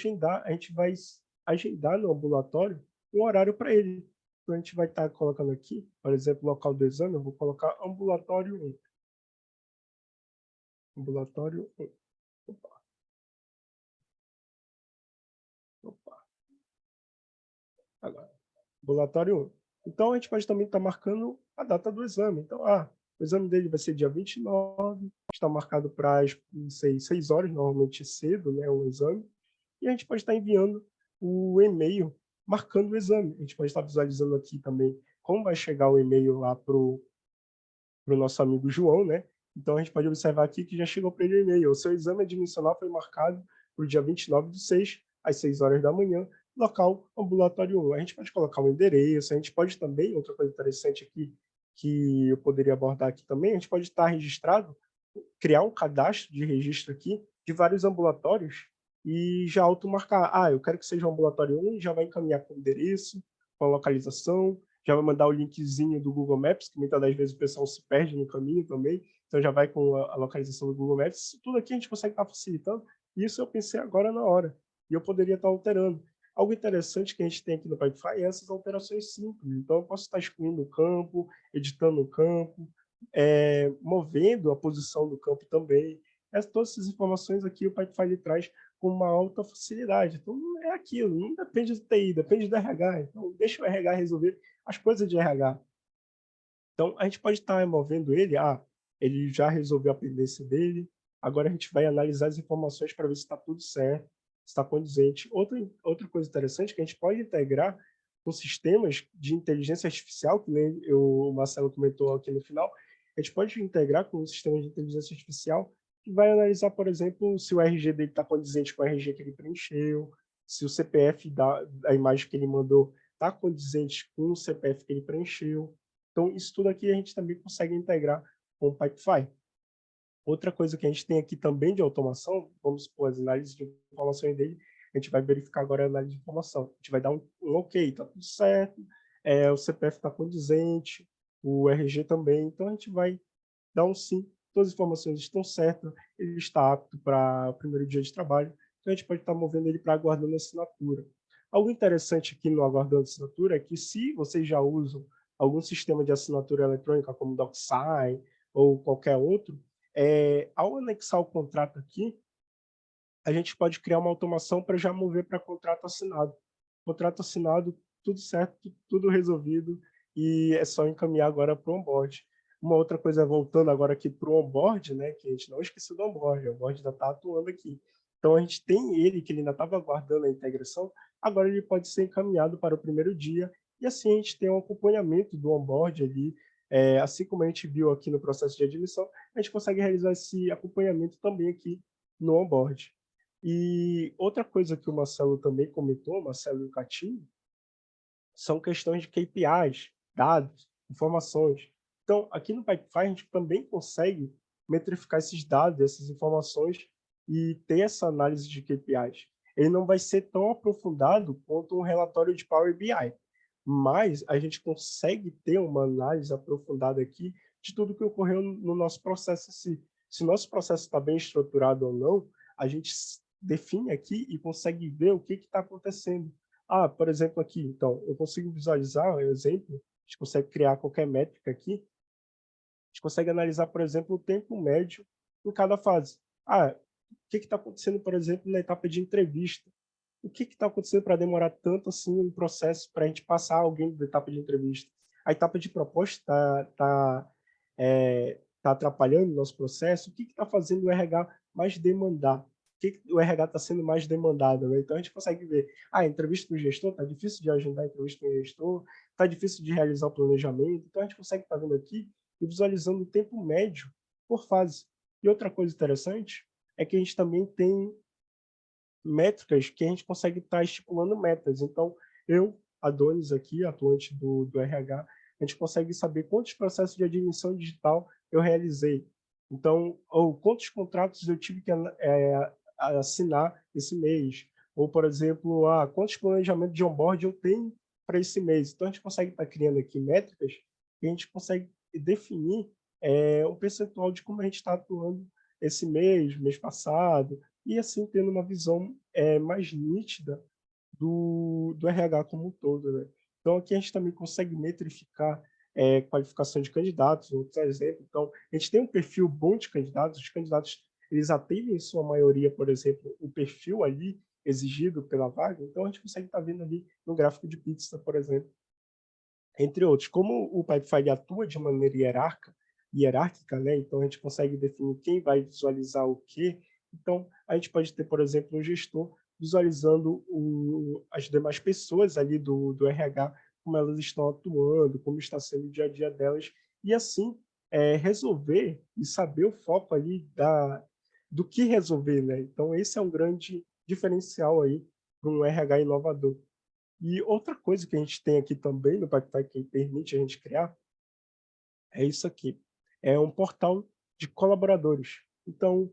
A: agendar no ambulatório um horário para ele. Então, a gente vai estar colocando aqui, por exemplo, o local do exame, eu vou colocar ambulatório 1. Ambulatório 1. Opa. Opa. Agora, ambulatório 1. Então, a gente pode também estar marcando a data do exame. Então, o exame dele vai ser dia 29, está marcado para as 6 horas, normalmente cedo, né, o exame. E a gente pode estar enviando o e-mail marcando o exame. A gente pode estar visualizando aqui também como vai chegar o e-mail lá para o nosso amigo João, né? Então, a gente pode observar aqui que já chegou para ele o e-mail. O seu exame admissional foi marcado para o dia 29/6, às 6 horas da manhã, local ambulatório 1. A gente pode colocar o endereço, a gente pode também, outra coisa interessante aqui, que eu poderia abordar aqui também, a gente pode estar registrado, criar um cadastro de registro aqui de vários ambulatórios e já automarcar. Eu quero que seja um ambulatório 1, já vai encaminhar com o endereço, com a localização, já vai mandar o linkzinho do Google Maps, que muitas das vezes o pessoal se perde no caminho também, então já vai com a localização do Google Maps. Isso tudo aqui a gente consegue estar facilitando, e isso eu pensei agora na hora, e eu poderia estar alterando. Algo interessante que a gente tem aqui no Pipefy é essas alterações simples. Então, eu posso estar excluindo o campo, editando o campo, movendo a posição do campo também. Todas essas informações aqui o Pipefy traz com uma alta facilidade. Então, é aquilo, não depende do TI, depende do RH. Então, deixa o RH resolver as coisas de RH. Então, a gente pode estar movendo ele, ele já resolveu a pendência dele, agora a gente vai analisar as informações para ver se está tudo certo, se está condizente. Outra coisa interessante é que a gente pode integrar com sistemas de inteligência artificial, que nem o Marcelo comentou aqui no final, a gente pode integrar com sistemas de inteligência artificial que vai analisar, por exemplo, se o RG dele está condizente com o RG que ele preencheu, se o CPF da imagem que ele mandou está condizente com o CPF que ele preencheu. Então, isso tudo aqui a gente também consegue integrar com o Pipefy. Outra coisa que a gente tem aqui também de automação, vamos supor, as análises de informações dele, a gente vai verificar agora a análise de informação. A gente vai dar um ok, está tudo certo, o CPF está condizente, o RG também, então a gente vai dar um sim, todas as informações estão certas, ele está apto para o primeiro dia de trabalho, então a gente pode estar movendo ele para aguardando assinatura. Algo interessante aqui no aguardando assinatura é que se vocês já usam algum sistema de assinatura eletrônica, como DocSign ou qualquer outro, ao anexar o contrato aqui, a gente pode criar uma automação para já mover para contrato assinado. Contrato assinado, tudo certo, tudo resolvido, e é só encaminhar agora para o onboard. Uma outra coisa, voltando agora aqui para o onboard, né, que a gente não esqueceu do onboard, o onboard ainda está atuando aqui. Então, a gente tem ele, que ele ainda estava aguardando a integração, agora ele pode ser encaminhado para o primeiro dia, e assim a gente tem um acompanhamento do onboard ali, assim como a gente viu aqui no processo de admissão, a gente consegue realizar esse acompanhamento também aqui no onboard. E outra coisa que o Marcelo também comentou, Marcelo e o Catinho, são questões de KPIs, dados, informações. Então, aqui no Pipefy, a gente também consegue metrificar esses dados, essas informações e ter essa análise de KPIs. Ele não vai ser tão aprofundado quanto um relatório de Power BI, mas a gente consegue ter uma análise aprofundada aqui de tudo que ocorreu no nosso processo em si. Se o nosso processo está bem estruturado ou não, a gente define aqui e consegue ver o que está acontecendo. Ah, por exemplo, aqui, então, eu consigo visualizar um exemplo, a gente consegue criar qualquer métrica aqui, a gente consegue analisar, por exemplo, o tempo médio em cada fase. Ah, o que está acontecendo, por exemplo, na etapa de entrevista? O que está acontecendo para demorar tanto assim um processo para a gente passar alguém da etapa de entrevista? A etapa de proposta tá atrapalhando o nosso processo? O que está fazendo o RH mais demandar? O que o RH está sendo mais demandado? Né? Então a gente consegue ver, a entrevista com o gestor, está difícil de agendar a entrevista com o gestor, está difícil de realizar o planejamento, então a gente consegue estar vendo aqui e visualizando o tempo médio por fase. E outra coisa interessante é que a gente também tem métricas que a gente consegue estar estipulando metas. Então, eu, Adonis aqui, atuante do RH, a gente consegue saber quantos processos de admissão digital eu realizei. Então, ou quantos contratos eu tive que assinar esse mês. Ou, por exemplo, quantos planejamentos de onboard eu tenho para esse mês. Então, a gente consegue estar criando aqui métricas e a gente consegue definir um percentual de como a gente está atuando esse mês passado, e assim tendo uma visão mais nítida do RH como um todo. Né? Então, aqui a gente também consegue metrificar qualificação de candidatos, outro exemplo. Então, a gente tem um perfil bom de candidatos, os candidatos eles atendem, em sua maioria, por exemplo, o perfil ali exigido pela vaga, então a gente consegue estar vendo ali no gráfico de pizza, por exemplo, entre outros. Como o Pipefy atua de maneira hierárquica, né? Então a gente consegue definir quem vai visualizar o quê. Então a gente pode ter, por exemplo, um gestor visualizando as demais pessoas ali do RH, como elas estão atuando, como está sendo o dia a dia delas, e assim resolver e saber o foco ali do que resolver, né? Então esse é um grande diferencial aí para um RH inovador. E outra coisa que a gente tem aqui também no Pipefy que permite a gente criar é isso aqui. É um portal de colaboradores. Então,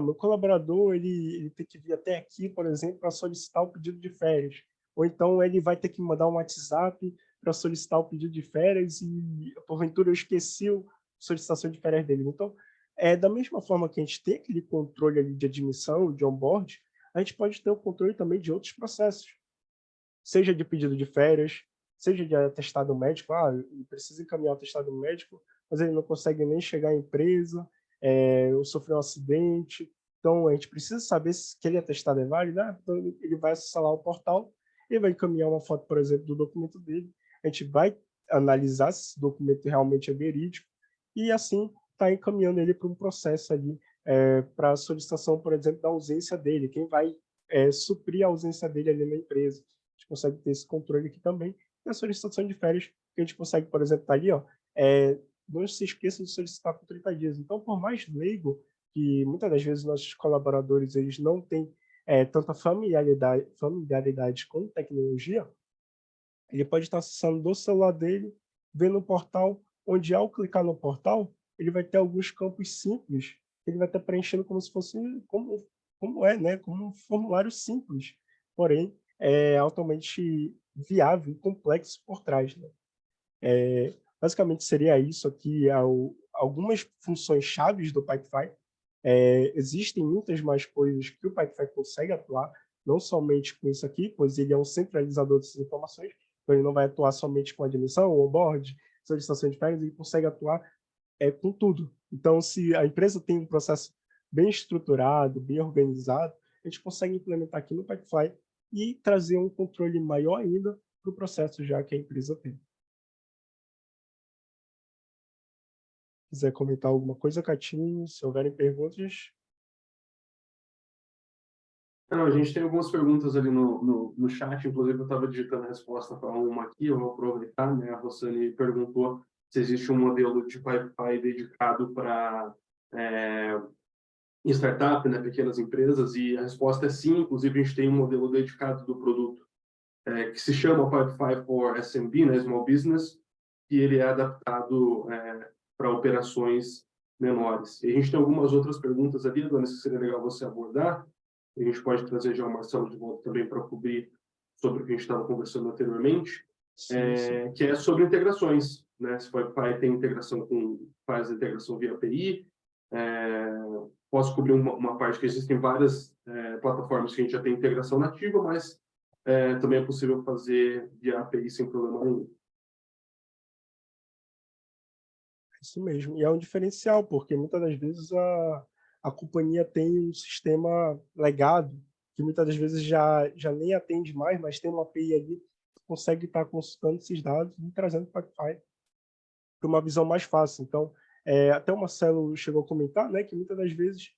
A: meu colaborador ele tem que vir até aqui, por exemplo, para solicitar o pedido de férias. Ou então ele vai ter que mandar um WhatsApp para solicitar o pedido de férias e, porventura, eu esqueci a solicitação de férias dele. Então, da mesma forma que a gente tem aquele controle ali de admissão, de onboard, a gente pode ter o controle também de outros processos, seja de pedido de férias, seja de atestado médico. Ele precisa encaminhar o atestado médico, mas ele não consegue nem chegar à empresa, ou sofreu um acidente. Então, a gente precisa saber se aquele atestado é válido. Então, ele vai acessar lá o portal, ele vai encaminhar uma foto, por exemplo, do documento dele. A gente vai analisar se esse documento realmente é verídico e, assim, está encaminhando ele para um processo ali, para a solicitação, por exemplo, da ausência dele. Quem vai suprir a ausência dele ali na empresa. A gente consegue ter esse controle aqui também. E a solicitação de férias, que a gente consegue, por exemplo, tá ali, não se esqueça de solicitar por 30 dias. Então, por mais leigo que muitas das vezes nossos colaboradores eles não têm tanta familiaridade com tecnologia, ele pode estar acessando do celular dele, vendo um portal, onde ao clicar no portal, ele vai ter alguns campos simples ele vai estar preenchendo como se fosse, como é, né? Como um formulário simples, porém, é altamente viável e complexo por trás, né? Basicamente seria isso aqui, algumas funções chaves do Pipefy. Existem muitas mais coisas que o Pipefy consegue atuar, não somente com isso aqui, pois ele é um centralizador dessas informações, então ele não vai atuar somente com admissão, onboard, solicitação de férias, ele consegue atuar com tudo. Então, se a empresa tem um processo bem estruturado, bem organizado, a gente consegue implementar aqui no Pipefy e trazer um controle maior ainda para o processo já que a empresa tem. Quiser comentar alguma coisa, Catinho, se houverem perguntas.
B: Não, a gente tem algumas perguntas ali no chat, inclusive eu estava digitando a resposta para uma aqui, eu vou aproveitar, né? A Rossani perguntou se existe um modelo de Pipefy dedicado para startup, né, pequenas empresas, e a resposta é sim, inclusive a gente tem um modelo dedicado do produto, que se chama Pipefy for SMB, né, Small Business, e ele é adaptado para operações menores. E a gente tem algumas outras perguntas ali, Adonis, que seria legal você abordar. A gente pode trazer já o Marcelo de volta também para cobrir sobre o que a gente estava conversando anteriormente,
A: Sim.
B: que é sobre integrações, né? Se o Pipefy tem integração faz integração via API, posso cobrir uma parte que existem várias plataformas que a gente já tem integração nativa, mas também é possível fazer via API sem problema nenhum.
A: Isso mesmo. E é um diferencial, porque muitas das vezes a companhia tem um sistema legado, que muitas das vezes já nem atende mais, mas tem uma API ali que consegue estar consultando esses dados e trazendo para o Pipefy para uma visão mais fácil. Então, até o Marcelo chegou a comentar, né, que muitas das vezes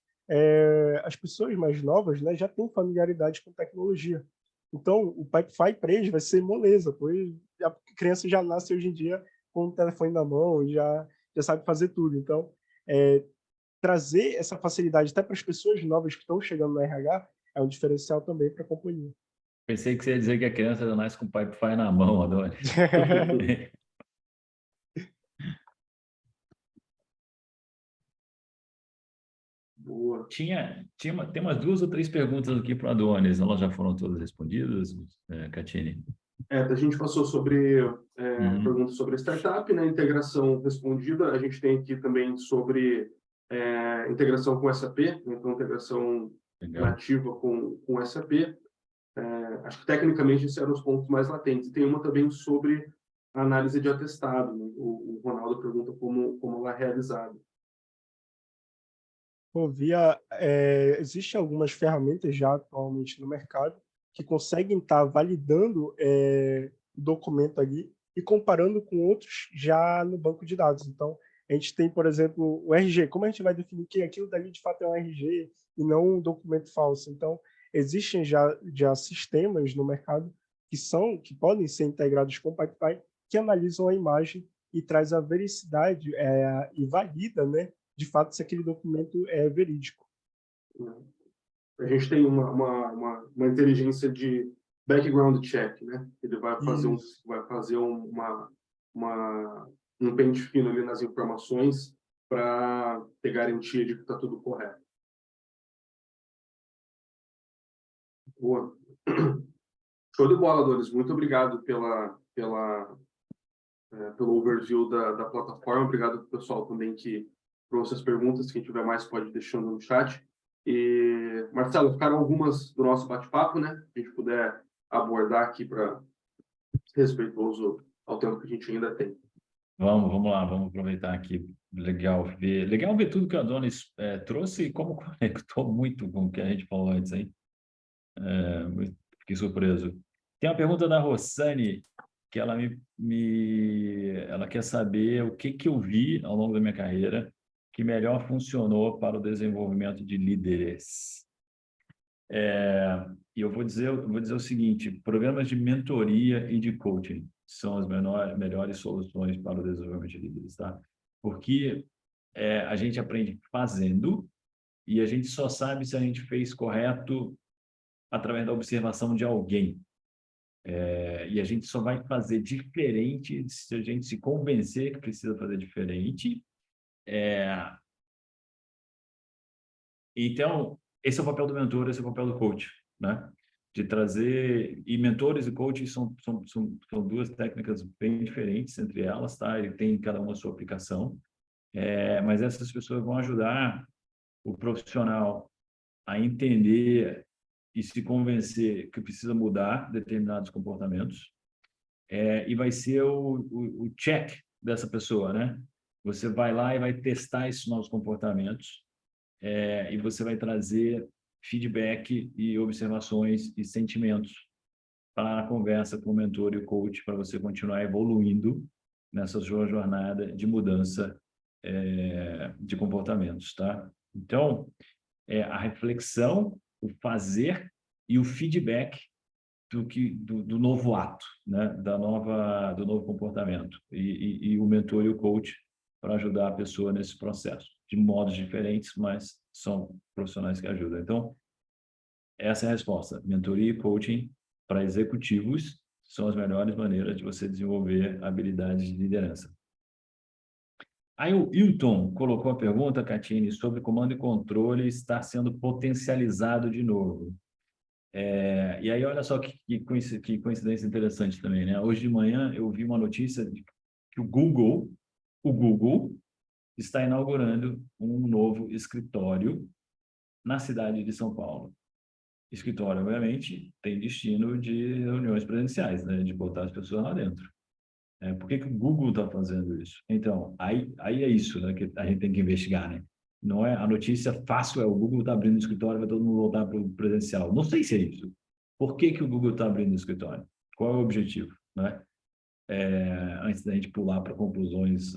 A: as pessoas mais novas, né, já têm familiaridade com tecnologia. Então, o Pipefy para eles vai ser moleza, pois a criança já nasce hoje em dia com o telefone na mão e já sabe fazer tudo. Então, trazer essa facilidade até para as pessoas novas que estão chegando no RH é um diferencial também para a companhia.
C: Pensei que você ia dizer que a criança já nasce com o Pipefy na mão, Adonis.
B: Boa.
C: Tem umas 2 ou 3 perguntas aqui para o Adonis. Elas já foram todas respondidas, Catini?
B: A gente passou sobre perguntas sobre a startup, né? Integração respondida. A gente tem aqui também sobre integração com SAP, então integração
C: Legal.
B: nativa com SAP. Acho que tecnicamente esses eram os pontos mais latentes. Tem uma também sobre análise de atestado, né? O Ronaldo pergunta como ela é realizada.
A: Existem algumas ferramentas já atualmente no mercado que conseguem estar validando o documento ali e comparando com outros já no banco de dados. Então, a gente tem, por exemplo, o RG. Como a gente vai definir que aquilo dali de fato é um RG e não um documento falso? Então, existem já sistemas no mercado que podem ser integrados com o Pipefy, que analisam a imagem e traz a vericidade e valida, né, de fato, se aquele documento é verídico.
B: A gente tem uma inteligência de background check, né? Ele vai fazer um pente fino ali nas informações para ter garantia de que está tudo correto. Boa. Show de bola, Doris. Muito obrigado pelo overview da plataforma. Obrigado para o pessoal também que trouxe as perguntas. Quem tiver mais pode ir deixando no chat. E, Marcelo, ficaram algumas do nosso bate-papo, né? Se a gente puder abordar aqui para respeitoso ao tempo que a gente ainda tem.
C: Vamos lá, vamos aproveitar aqui. Legal ver tudo que o Adonis trouxe e como conectou muito com o que a gente falou antes, hein? Fiquei surpreso. Tem uma pergunta da Rossani, que ela ela quer saber o que eu vi ao longo da minha carreira que melhor funcionou para o desenvolvimento de líderes. E eu vou dizer o seguinte: programas de mentoria e de coaching são as melhores soluções para o desenvolvimento de líderes, tá? Porque a gente aprende fazendo e a gente só sabe se a gente fez correto através da observação de alguém. E a gente só vai fazer diferente se a gente se convencer que precisa fazer diferente Então, esse é o papel do mentor, esse é o papel do coach, né? De trazer... E mentores e coaches são duas técnicas bem diferentes entre elas, tá? E tem cada uma a sua aplicação. Mas essas pessoas vão ajudar o profissional a entender e se convencer que precisa mudar determinados comportamentos, e vai ser o check dessa pessoa, né? Você vai lá e vai testar esses novos comportamentos, e você vai trazer feedback e observações e sentimentos para a conversa com o mentor e o coach, para você continuar evoluindo nessa sua jornada de mudança de comportamentos, tá? Então, a reflexão, o fazer e o feedback do novo ato, né? Do novo comportamento. E o mentor e o coach para ajudar a pessoa nesse processo, de modos diferentes, mas são profissionais que ajudam. Então, essa é a resposta. Mentoria e coaching para executivos são as melhores maneiras de você desenvolver habilidades de liderança. Aí o Hilton colocou a pergunta, Catine, sobre comando e controle estar sendo potencializado de novo. E aí, olha só que coincidência interessante também, né? Hoje de manhã eu vi uma notícia de que o Google está inaugurando um novo escritório na cidade de São Paulo. Escritório, obviamente, tem destino de reuniões presenciais, né? De botar as pessoas lá dentro. Por que o Google está fazendo isso? Então, aí é isso, né, que a gente tem que investigar, né? Não é a notícia fácil, o Google está abrindo escritório, vai todo mundo voltar para o presencial. Não sei se é isso. Por que o Google está abrindo escritório? Qual é o objetivo, né? Antes da gente pular para conclusões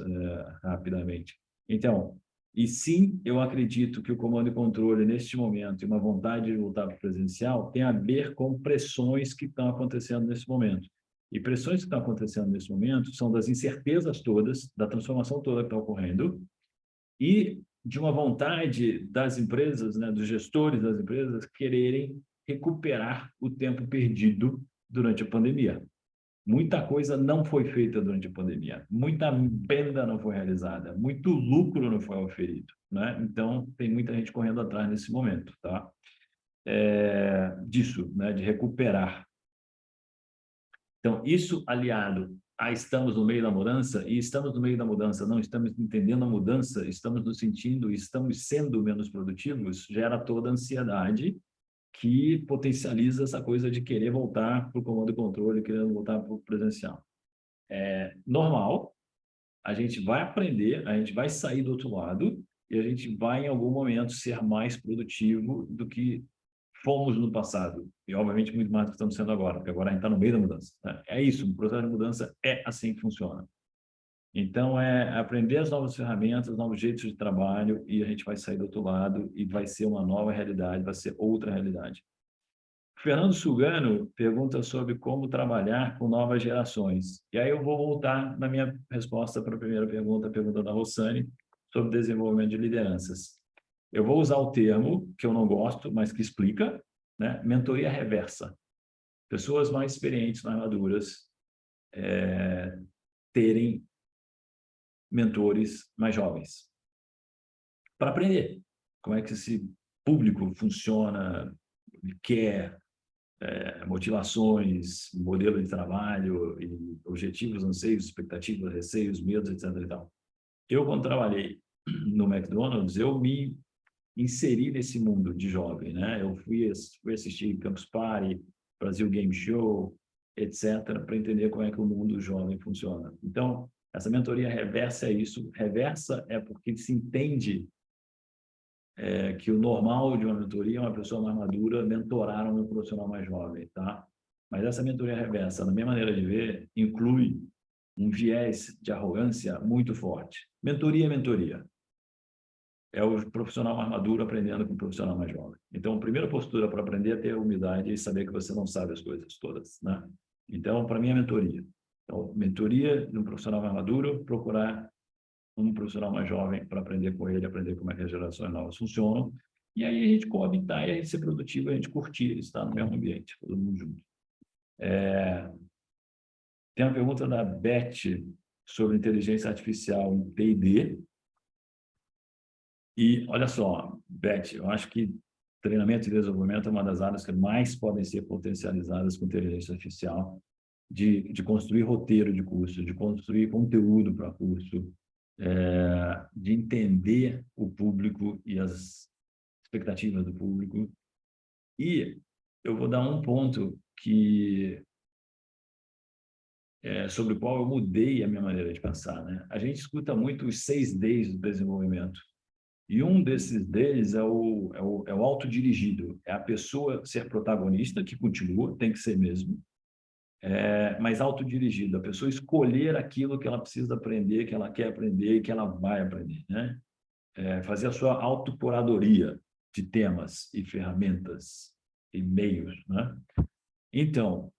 C: rapidamente. Então, e sim, eu acredito que o comando e controle, neste momento, e uma vontade de voltar para o presencial, tem a ver com pressões que estão acontecendo nesse momento. E pressões que estão acontecendo nesse momento são das incertezas todas, da transformação toda que está ocorrendo, e de uma vontade das empresas, né, dos gestores das empresas, quererem recuperar o tempo perdido durante a pandemia. Muita coisa não foi feita durante a pandemia, muita venda não foi realizada, muito lucro não foi oferido, né? Então, tem muita gente correndo atrás nesse momento, tá? Disso, né? De recuperar. Então, isso aliado a estamos no meio da mudança, e estamos no meio da mudança, não estamos entendendo a mudança, estamos nos sentindo, estamos sendo menos produtivos, gera toda a ansiedade que potencializa essa coisa de querer voltar para o comando e controle, querendo voltar para o presencial. Normal, a gente vai aprender, a gente vai sair do outro lado e a gente vai, em algum momento, ser mais produtivo do que fomos no passado. E, obviamente, muito mais do que estamos sendo agora, porque agora a gente está no meio da mudança, né? É isso, o processo de mudança é assim que funciona. Então, aprender as novas ferramentas, novos jeitos de trabalho, e a gente vai sair do outro lado e vai ser uma nova realidade, vai ser outra realidade. Fernando Sugano pergunta sobre como trabalhar com novas gerações. E aí eu vou voltar na minha resposta para a primeira pergunta, a pergunta da Rossani, sobre desenvolvimento de lideranças. Eu vou usar o termo que eu não gosto, mas que explica, né? Mentoria reversa. Pessoas mais experientes, mais maduras, terem mentores mais jovens. Para aprender como é que esse público funciona, quer, motivações, modelo de trabalho, e objetivos, anseios, expectativas, receios, medos, etc. E tal. Eu, quando trabalhei no McDonald's, eu me inseri nesse mundo de jovem, né? Eu fui assistir Campus Party, Brasil Game Show, etc., para entender como é que o mundo jovem funciona. Então, essa mentoria reversa é isso. Reversa é porque se entende que o normal de uma mentoria é uma pessoa mais madura mentorar um profissional mais jovem, tá? Mas essa mentoria reversa, na minha maneira de ver, inclui um viés de arrogância muito forte. Mentoria é mentoria. É o profissional mais maduro aprendendo com o profissional mais jovem. Então, a primeira postura para aprender é ter humildade e saber que você não sabe as coisas todas, né? Então, para mim, é mentoria. Então, mentoria de um profissional mais maduro, procurar um profissional mais jovem para aprender com ele, aprender como é que as gerações novas funcionam. E aí a gente coabitar e a gente ser produtivo, a gente curtir estar no mesmo ambiente, todo mundo junto. Tem uma pergunta da Beth sobre inteligência artificial em P&D. E olha só, Beth, eu acho que treinamento e desenvolvimento é uma das áreas que mais podem ser potencializadas com inteligência artificial, de construir roteiro de curso, de construir conteúdo para curso, de entender o público e as expectativas do público. E eu vou dar um ponto sobre o qual eu mudei a minha maneira de pensar, né? A gente escuta muito os 6 Ds do desenvolvimento. E um desses deles é o autodirigido. É a pessoa ser protagonista, que continua, tem que ser mesmo, mas autodirigido. A pessoa escolher aquilo que ela precisa aprender, que ela quer aprender e que ela vai aprender, né? Fazer a sua autocuradoria de temas e ferramentas e meios, né? Então,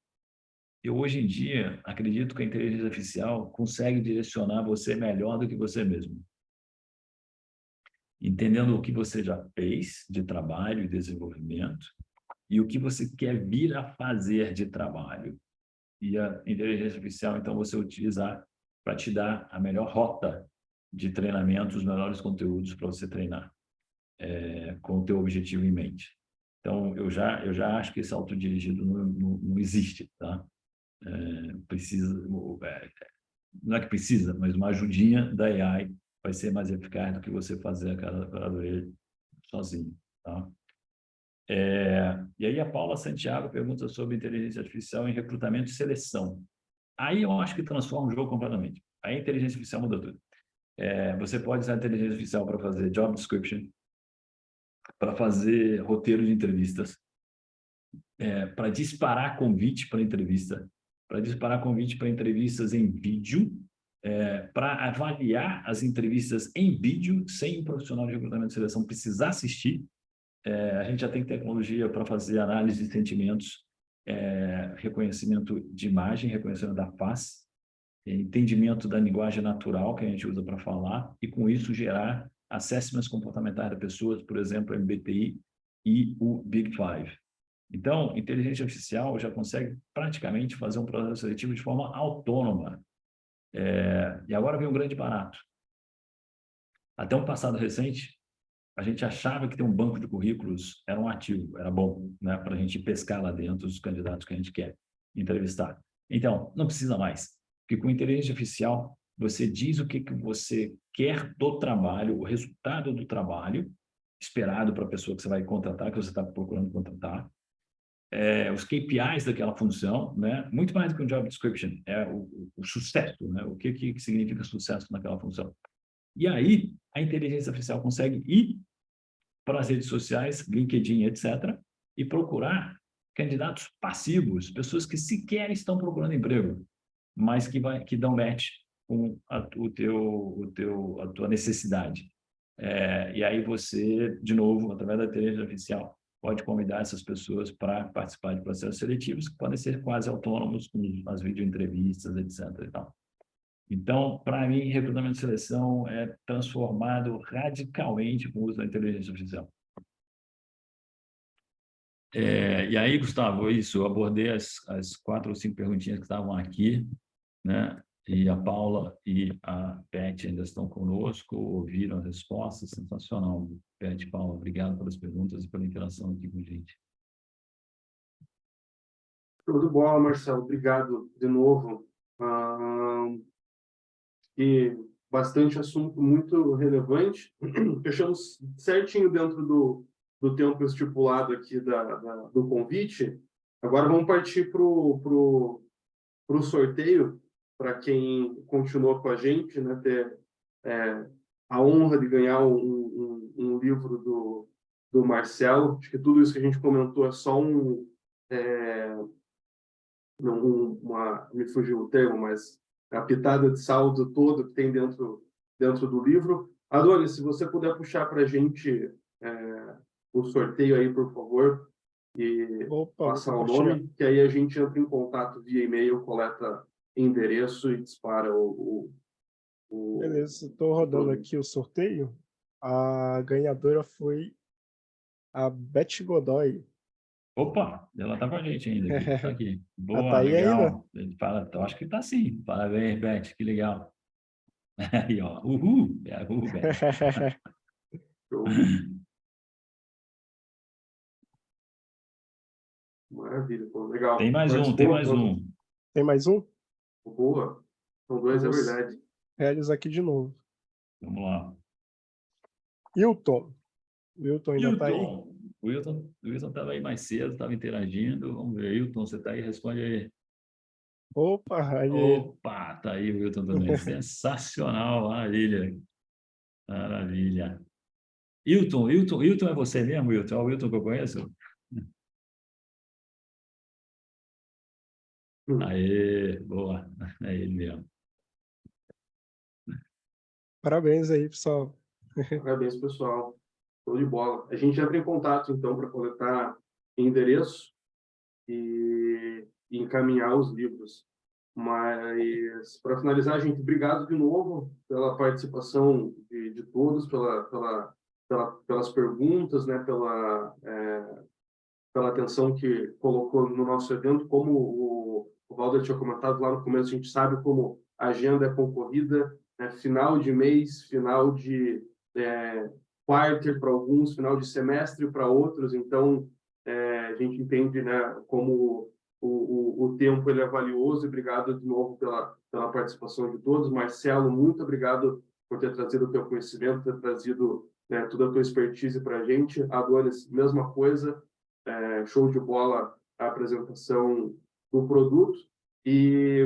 C: eu hoje em dia acredito que a inteligência artificial consegue direcionar você melhor do que você mesmo. Entendendo o que você já fez de trabalho e desenvolvimento e o que você quer vir a fazer de trabalho. E a inteligência artificial, então, você utilizar para te dar a melhor rota de treinamento, os melhores conteúdos para você treinar, com o teu objetivo em mente. Então, eu já acho que esse autodirigido não existe, tá? Não é que precisa, mas uma ajudinha da AI vai ser mais eficaz do que você fazer aquela curadoria sozinho, tá? E aí a Paula Santiago pergunta sobre inteligência artificial em recrutamento e seleção. Aí eu acho que transforma o jogo completamente. Aí a inteligência artificial muda tudo. Você pode usar a inteligência artificial para fazer job description, para fazer roteiro de entrevistas, para disparar convite para entrevista, para disparar convite para entrevistas em vídeo, para avaliar as entrevistas em vídeo, sem o profissional de recrutamento e seleção precisar assistir. A gente já tem tecnologia para fazer análise de sentimentos, reconhecimento de imagem, reconhecimento da face, entendimento da linguagem natural que a gente usa para falar, e com isso gerar assessments comportamentais da pessoa, por exemplo, MBTI e o Big Five. Então, inteligência artificial já consegue praticamente fazer um processo seletivo de forma autônoma. E agora vem um grande barato. Até um passado recente, a gente achava que ter um banco de currículos era um ativo, era bom, né, para a gente pescar lá dentro os candidatos que a gente quer entrevistar. Então, não precisa mais, porque com inteligência artificial, você diz o que você quer do trabalho, o resultado do trabalho, esperado para a pessoa que você vai contratar, que você está procurando contratar, os KPIs daquela função, né? Muito mais do que um job description, o sucesso, né? O que significa sucesso naquela função. E aí, a inteligência artificial consegue ir para as redes sociais, LinkedIn, etc., e procurar candidatos passivos, pessoas que sequer estão procurando emprego, mas que dão match com a tua necessidade. E aí você, de novo, através da inteligência artificial, pode convidar essas pessoas para participar de processos seletivos que podem ser quase autônomos, com as videoentrevistas, etc. E tal. Então, para mim, recrutamento e seleção é transformado radicalmente com o uso da inteligência artificial. E aí, Gustavo, isso, eu abordei as 4 ou 5 perguntinhas que estavam aqui, né? E a Paula e a Beth ainda estão conosco, ouviram as respostas, sensacional. Beth e Paula, obrigado pelas perguntas e pela interação aqui com a gente.
B: Tudo bom, Marcelo, obrigado de novo. E bastante assunto muito relevante. Fechamos certinho dentro do tempo estipulado aqui do convite. Agora vamos partir para o sorteio, para quem continuou com a gente, né, ter a honra de ganhar um livro do Marcelo. Acho que tudo isso que a gente comentou é só me fugiu o termo, mas a pitada de saldo todo que tem dentro do livro. Adonis, se você puder puxar para a gente o sorteio aí, por favor, e passar o nome, que aí a gente entra em contato via e-mail, coleta endereço e dispara
A: Beleza, estou rodando aqui o sorteio. A ganhadora foi a Beth Godoy.
C: Opa, ela está com a gente ainda aqui. Tá aqui. Boa,
A: tá aí ainda?
C: legal. Ele fala, eu acho que está sim. Parabéns, Beth, que legal. Aí, ó. Uhul, Beth.
B: Show. Maravilha, pô, legal.
C: Tem mais um, tem mais um.
A: Tem mais um?
B: Boa. São dois, é
A: Vamos
B: verdade.
A: realizar aqui de novo.
C: Vamos lá.
A: Hilton. O Hilton ainda está aí?
C: Hilton. O Wilton estava aí mais cedo, estava interagindo. Vamos ver, Hilton, você está aí? Responde aí.
A: Opa, aí.
C: Opa, tá aí o Wilton também. Sensacional, maravilha. Maravilha. Hilton é você mesmo, Hilton? É o Hilton que eu conheço? Aê, boa. É ele mesmo.
A: Parabéns aí, pessoal.
B: Parabéns, pessoal. Show de bola. A gente entra em contato, então, para coletar endereço e encaminhar os livros. Mas, para finalizar, gente, obrigado de novo pela participação de todos, pelas perguntas, né, pela atenção que colocou no nosso evento. Como o Valder tinha comentado lá no começo, a gente sabe como a agenda é concorrida, né, final de mês, final de quarter para alguns, final de semestre para outros. Então, a gente entende, né, como o tempo ele é valioso. E obrigado de novo pela participação de todos. Marcelo, muito obrigado por ter trazido o teu conhecimento, ter trazido, né, toda a tua expertise para a gente. Adonis, mesma coisa. Show de bola a apresentação do produto. E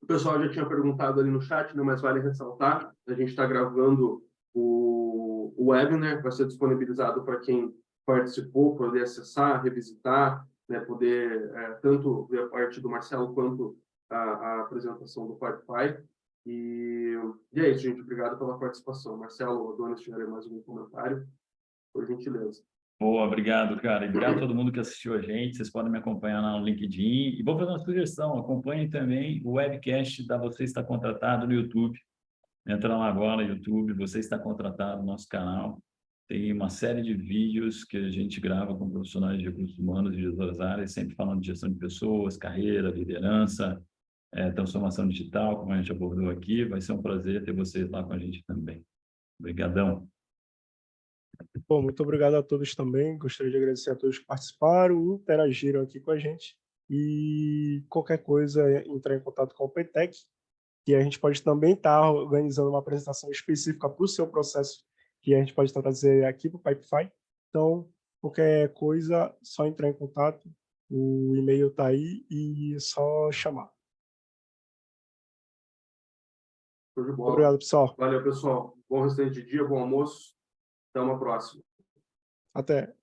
B: o pessoal já tinha perguntado ali no chat, né, mas vale ressaltar, a gente está gravando o webinar, vai ser disponibilizado para quem participou, poder acessar, revisitar, né, poder tanto ver a parte do Marcelo quanto a apresentação do Pipefy. E é isso, gente. Obrigado pela participação. Marcelo, Adonis, tiverem mais algum comentário, por gentileza.
C: Boa, obrigado, cara. E obrigado a todo mundo que assistiu a gente. Vocês podem me acompanhar lá no LinkedIn. E vou fazer uma sugestão: acompanhem também o webcast da Você Está Contratado no YouTube. Entra lá agora no YouTube, Você Está Contratado no nosso canal. Tem uma série de vídeos que a gente grava com profissionais de recursos humanos de todas as áreas, sempre falando de gestão de pessoas, carreira, liderança, transformação digital, como a gente abordou aqui. Vai ser um prazer ter vocês lá com a gente também. Obrigadão.
A: Bom, muito obrigado a todos também. Gostaria de agradecer a todos que participaram, interagiram aqui com a gente. E qualquer coisa, entrar em contato com o PTEC, que a gente pode também estar organizando uma apresentação específica para o seu processo, que a gente pode trazer aqui para o Pipefy. Então, qualquer coisa, só entrar em contato. O e-mail está aí e é só chamar.
B: Show de bola.
A: Obrigado, pessoal.
B: Valeu, pessoal. Bom restante de dia, bom almoço. Até uma próxima.
A: Até.